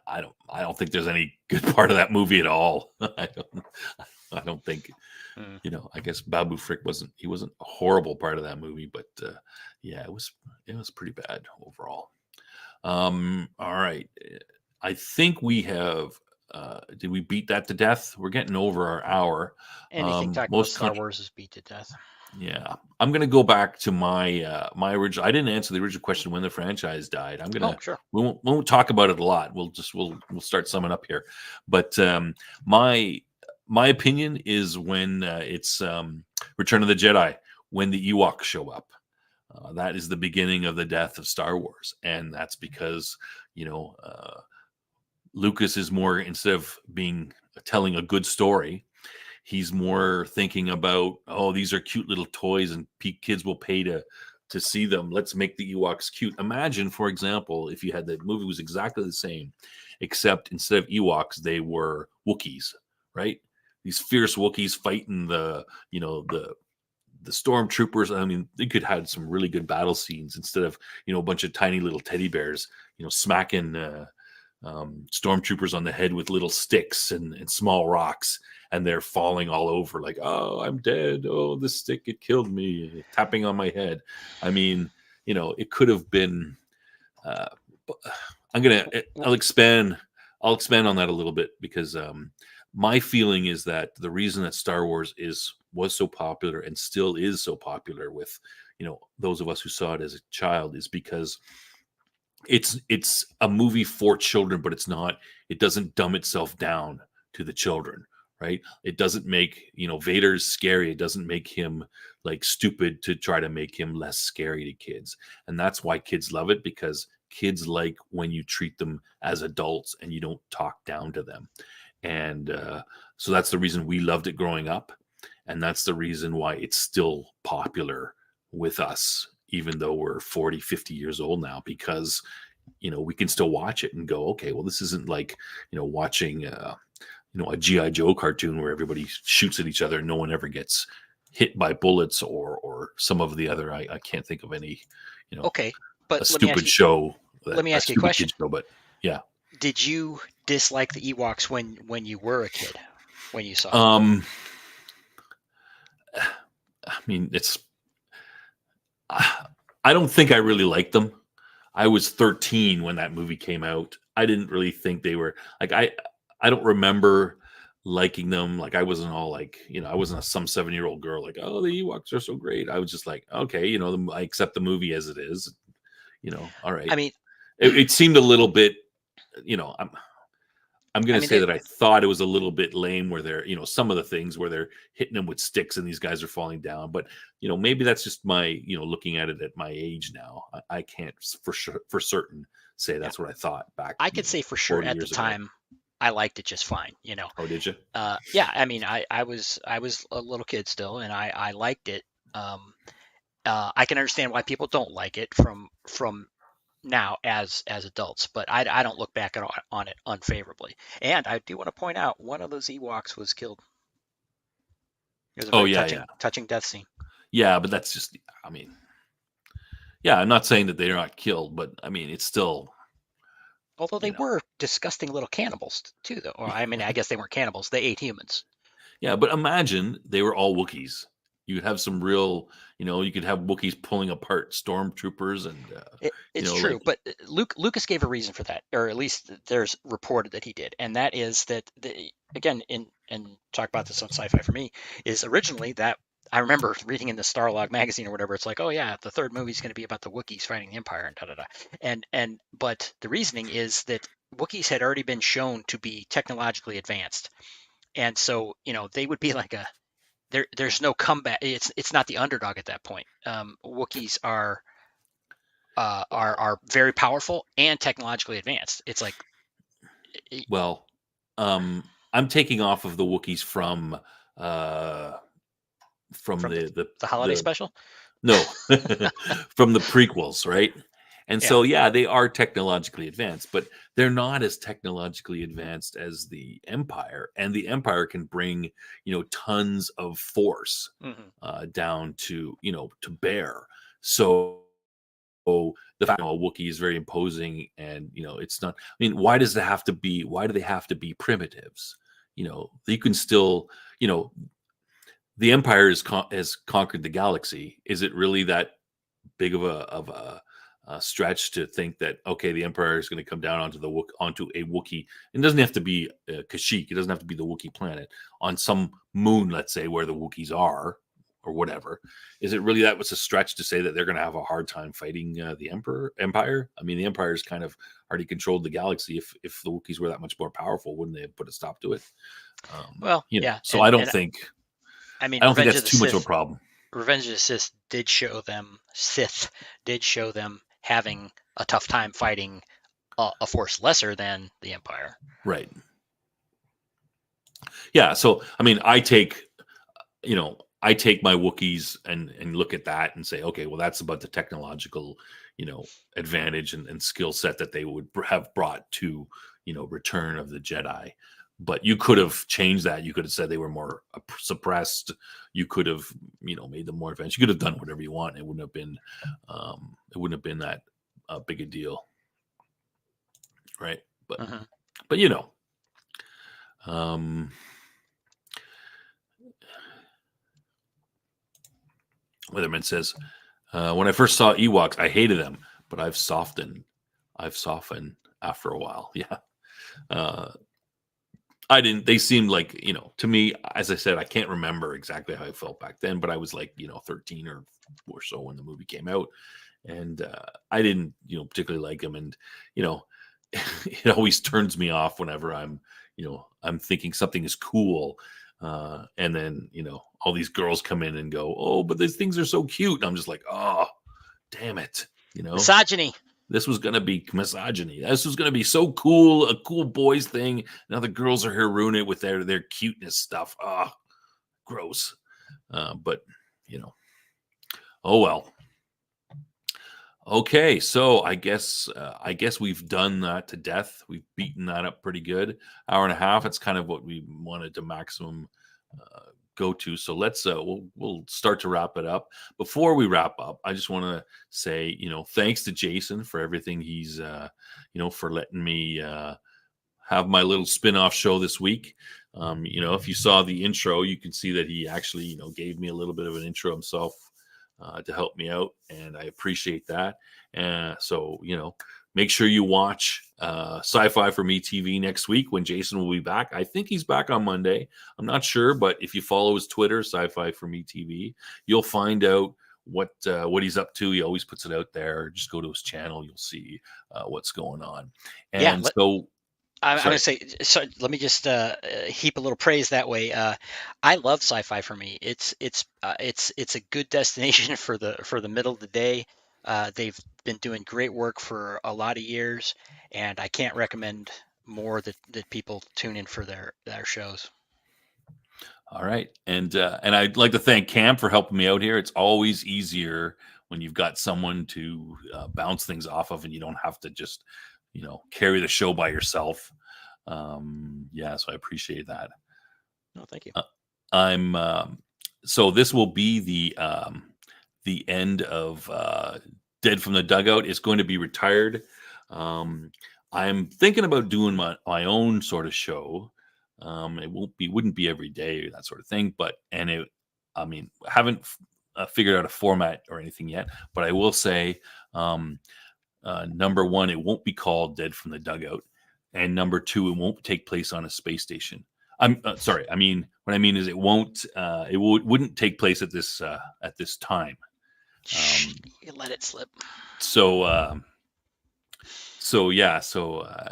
I don't think there's any good part of that movie at all. I don't think. I guess Babu Frick wasn't a horrible part of that movie, but yeah, it was pretty bad overall. All right, I think we have. Did we beat that to death? We're getting over our hour. Anything talking about Star Wars is beat to death. Yeah, I'm gonna go back to my my original. I didn't answer the original question when the franchise died. I'm gonna. Oh, sure. We won't talk about it a lot. We'll start summing up here. But my opinion is when it's Return of the Jedi, when the Ewoks show up. That is the beginning of the death of Star Wars, and that's because Lucas is more, instead of telling a good story, he's more thinking about, these are cute little toys and kids will pay to see them. Let's make the Ewoks cute. Imagine, for example, if you had the movie was exactly the same, except instead of Ewoks, they were Wookiees, right? These fierce Wookiees fighting the stormtroopers. I mean, they could have some really good battle scenes instead of, a bunch of tiny little teddy bears, smacking stormtroopers on the head with little sticks and small rocks, and they're falling all over like, oh, I'm dead. Oh, this stick, it killed me, tapping on my head. I mean, it could have been, I'll expand on that a little bit because my feeling is that the reason that Star Wars was so popular and still is so popular with, those of us who saw it as a child is because it's a movie for children, but it doesn't dumb itself down to the children, right? It doesn't make, Vader's scary. It doesn't make him like stupid to try to make him less scary to kids. And that's why kids love it, because kids like when you treat them as adults and you don't talk down to them. And so that's the reason we loved it growing up. And that's the reason why it's still popular with us, even though we're 40, 50 years old now, because, we can still watch it and go, okay, well, this isn't like, watching, a G.I. Joe cartoon where everybody shoots at each other and no one ever gets hit by bullets or some of the other, I can't think of any, Okay, but a stupid show. Let me ask you a question. Show, but yeah. Did you dislike the Ewoks when you were a kid, when you saw them? I mean, I don't think I really liked them. I was 13 when that movie came out. I didn't really think they were like, I don't remember liking them. Like I wasn't all like, I wasn't some 7-year-old girl like, oh, the Ewoks are so great. I was just like, okay, I accept the movie as it is, all right. I mean, it seemed a little bit, I'm going to say that I thought it was a little bit lame where they're, some of the things where they're hitting them with sticks and these guys are falling down. But, maybe that's just my, looking at it at my age now. I can't for certain say that's what I thought back. I could say for sure at the time I liked it just fine, Oh, did you? Yeah. I mean, I was a little kid still and I liked it. I can understand why people don't like it from now as adults, but I don't look back on it unfavorably. And I do want to point out one of those Ewoks was killed. It was a very touching death scene. Yeah, but that's just, I'm not saying that they're not killed, but I mean, it's still. Although they were disgusting little cannibals too, though. Or, I mean, I guess they weren't cannibals. They ate humans. Yeah, but imagine they were all Wookiees. You could have some real, you could have Wookiees pulling apart stormtroopers, and it's true. But Lucas gave a reason for that, or at least there's reported that he did, and that is that again, and talk about this on Sci-Fi for me, is originally that I remember reading in the Starlog magazine or whatever. It's like, oh yeah, the third movie is going to be about the Wookiees fighting the Empire and da da da, but the reasoning is that Wookiees had already been shown to be technologically advanced, and so they would be like there's no comeback. It's not the underdog at that point. Wookiees are very powerful and technologically advanced. It's like, well, I'm taking off of the Wookiees from the holiday special. No, from the prequels, right? And so, they are technologically advanced, but they're not as technologically advanced as the Empire. And the Empire can bring, tons of force down to, to bear. So the fact that a Wookiee is very imposing and, it's not, I mean, why do they have to be primitives? You can still, the Empire has conquered the galaxy. Is it really that big of a stretch to think that, okay, the Empire is going to come down onto a Wookiee? It doesn't have to be Kashyyyk. It doesn't have to be the Wookiee planet on some moon, let's say, where the Wookiees are or whatever. Is it really that was a stretch to say that they're going to have a hard time fighting the Empire? I mean, the Empire's kind of already controlled the galaxy. If the Wookiees were that much more powerful, wouldn't they have put a stop to it? So I don't think. I don't think that's too much of a problem. Revenge of the Sith did show them having a tough time fighting a force lesser than the Empire. Right. Yeah. So, I mean, I take my Wookiees and look at that and say, okay, well, that's about the technological, advantage and skill set that they would have brought to, Return of the Jedi. But you could have changed that. You could have said they were more suppressed. You could have, made them more advanced. You could have done whatever you want. It wouldn't have been that big a deal, right? But Weatherman says, when I first saw Ewoks, I hated them, but I've softened after a while. Yeah. I didn't. They seemed like, to me, as I said, I can't remember exactly how I felt back then, but I was like, 13 or so when the movie came out, and I didn't, particularly like him, and you know, it always turns me off whenever I'm thinking something is cool, and then all these girls come in and go, oh, but these things are so cute, and I'm just like, oh, damn it, Misogyny. This was going to be misogyny. This was going to be so cool, a cool boys thing. Now the girls are here ruining it with their cuteness stuff. Ah, gross. But oh well. Okay, so I guess we've done that to death. We've beaten that up pretty good. Hour and a half. It's kind of what we wanted to maximum go to. So let's we'll start to wrap it up. Before we wrap up, I just want to say, thanks to Jason for everything he's for letting me have my little spin-off show this week. If you saw the intro, you can see that he actually gave me a little bit of an intro himself to help me out, and I appreciate that. So make sure you watch Sci-Fi for Me TV next week when Jason will be back. I think he's back on Monday. I'm not sure, but if you follow his Twitter, Sci-Fi for Me TV, you'll find out what he's up to. He always puts it out there. Just go to his channel. You'll see what's going on. And I'm going to say, sorry, let me just heap a little praise that way. I love Sci-Fi for Me. It's a good destination for the middle of the day. They've been doing great work for a lot of years, and I can't recommend more that people tune in for their shows. All right, and I'd like to thank Cam for helping me out here. It's always easier when you've got someone to bounce things off of, and you don't have to just carry the show by yourself. So I appreciate that. No, thank you. So this will be the end of Dead from the Dugout. It's going to be retired. I'm thinking about doing my own sort of show. It wouldn't be every day, that sort of thing, but haven't figured out a format or anything yet, but I will say, number one, it won't be called Dead from the Dugout, and number two, it won't take place on a space station. I'm sorry. What I mean is it wouldn't take place at this time. You let it slip. So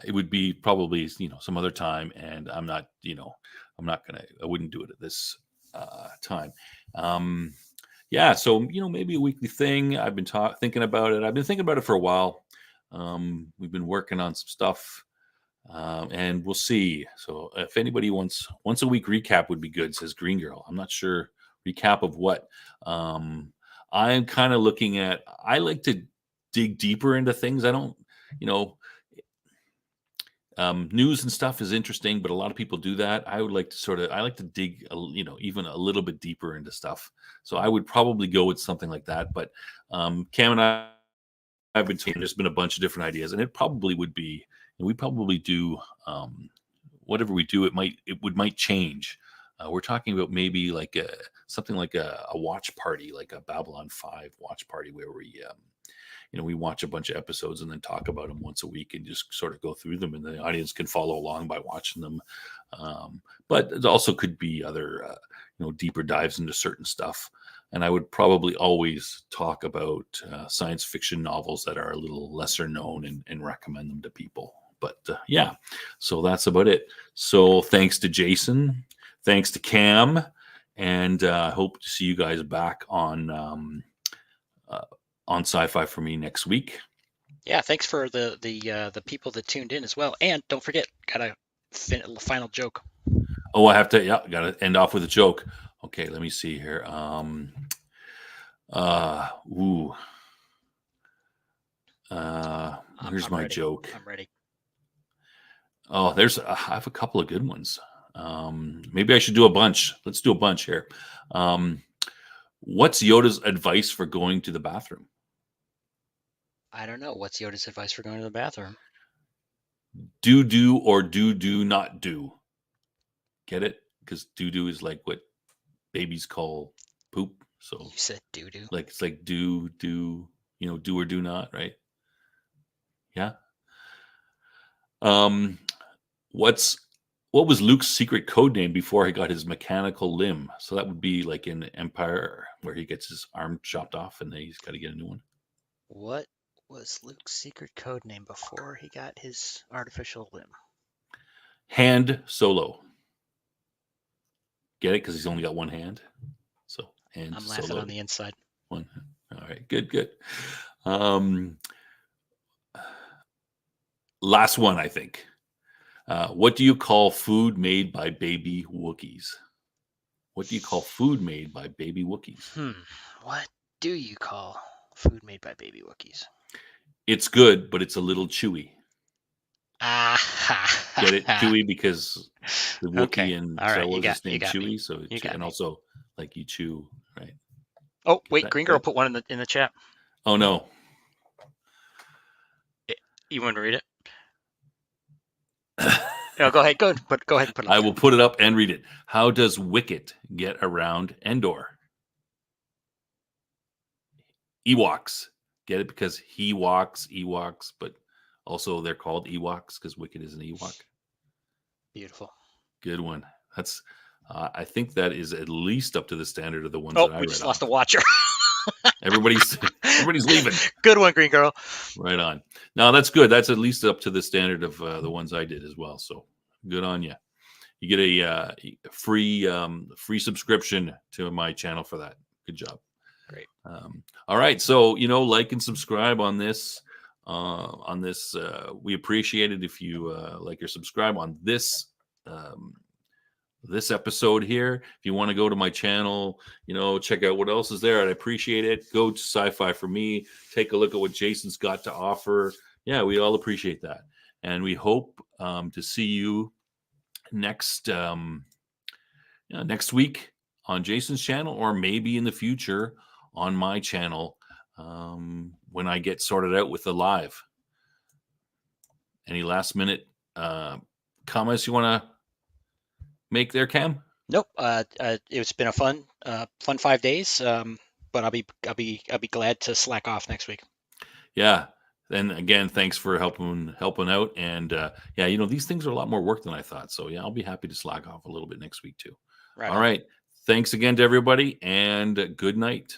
it would be probably some other time, and I wouldn't do it at this time. So maybe a weekly thing. I've been thinking about it. I've been thinking about it for a while. We've been working on some stuff, and we'll see. So if anybody wants once a week recap would be good, says Green Girl. I'm not sure recap of what. I'm kind of looking at. I like to dig deeper into things. I don't. News and stuff is interesting, but a lot of people do that. I would like to I like to dig, even a little bit deeper into stuff. So I would probably go with something like that. But Cam and I've been talking. There's been a bunch of different ideas, and it probably would be. We probably do whatever we do. It might change. We're talking about maybe like something like a watch party, like a Babylon 5 watch party, where we watch a bunch of episodes and then talk about them once a week and just sort of go through them, and the audience can follow along by watching them. But it also could be other, deeper dives into certain stuff. And I would probably always talk about science fiction novels that are a little lesser known and recommend them to people. But so that's about it. So thanks to Jason, thanks to Cam, and I hope to see you guys back on Sci-Fi for Me next week. Yeah, thanks for the people that tuned in as well. And don't forget, got a final joke. Oh, I have to. Yeah, got to end off with a joke. Okay, let me see here. Here's my joke. I'm ready. Oh, I have a couple of good ones. Maybe I should do a bunch. Let's do a bunch here. What's Yoda's advice for going to the bathroom? I don't know. What's Yoda's advice for going to the bathroom? Do or do not do. Get it? Because do is like what babies call poop. So you said do. Like it's like do do or do not, right? Yeah. What's what was Luke's secret code name before he got his mechanical limb? So that would be like in Empire, where he gets his arm chopped off and then he's got to get a new one. What was Luke's secret code name before he got his artificial limb? Hand Solo. Get it? Because he's only got one hand. So hand I'm laughing Solo. on the inside. One. All right. Good. Last one, I think. What do you call food made by baby Wookiees? What do you call food made by baby Wookiees? What do you call food made by baby Wookiees? It's good, but it's a little chewy. Ah, Get it? Chewy because the Wookiee Okay. and All right, Star you Wars got- is named you got me. Chewy, so You got and me. also like you chew, right? Oh, wait, that- Green Girl that- put one in the chat. Oh no. You want to read it? No, go ahead. Go ahead and put it. I will put it up and read it. How does Wicket get around Endor? Ewoks. Get it? Because he walks, Ewoks, but also they're called Ewoks because Wicket is an Ewok. Beautiful. Good one. That's. I think that is at least up to the standard of the ones Oh, that I we read. just lost a watcher. Everybody's leaving. Good one, Green Girl. Right on. No, that's good. That's at least up to the standard of the ones I did as well. So good on you. You get a free subscription to my channel for that. Good job. Great. All right. So, like and subscribe on this. We appreciate it if you like or subscribe on this this episode here. If you want to go to my channel, check out what else is there. I'd appreciate it. Go to Sci-Fi for Me. Take a look at what Jason's got to offer. Yeah, we all appreciate that. And we hope to see you next week on Jason's channel, or maybe in the future on my channel when I get sorted out with the live. Any last minute comments you want to make there, Cam? Nope. It's been a fun 5 days. But I'll be glad to slack off next week. Yeah. And again, thanks for helping out. And these things are a lot more work than I thought. So yeah, I'll be happy to slack off a little bit next week too. Right. All right. Thanks again to everybody, and good night.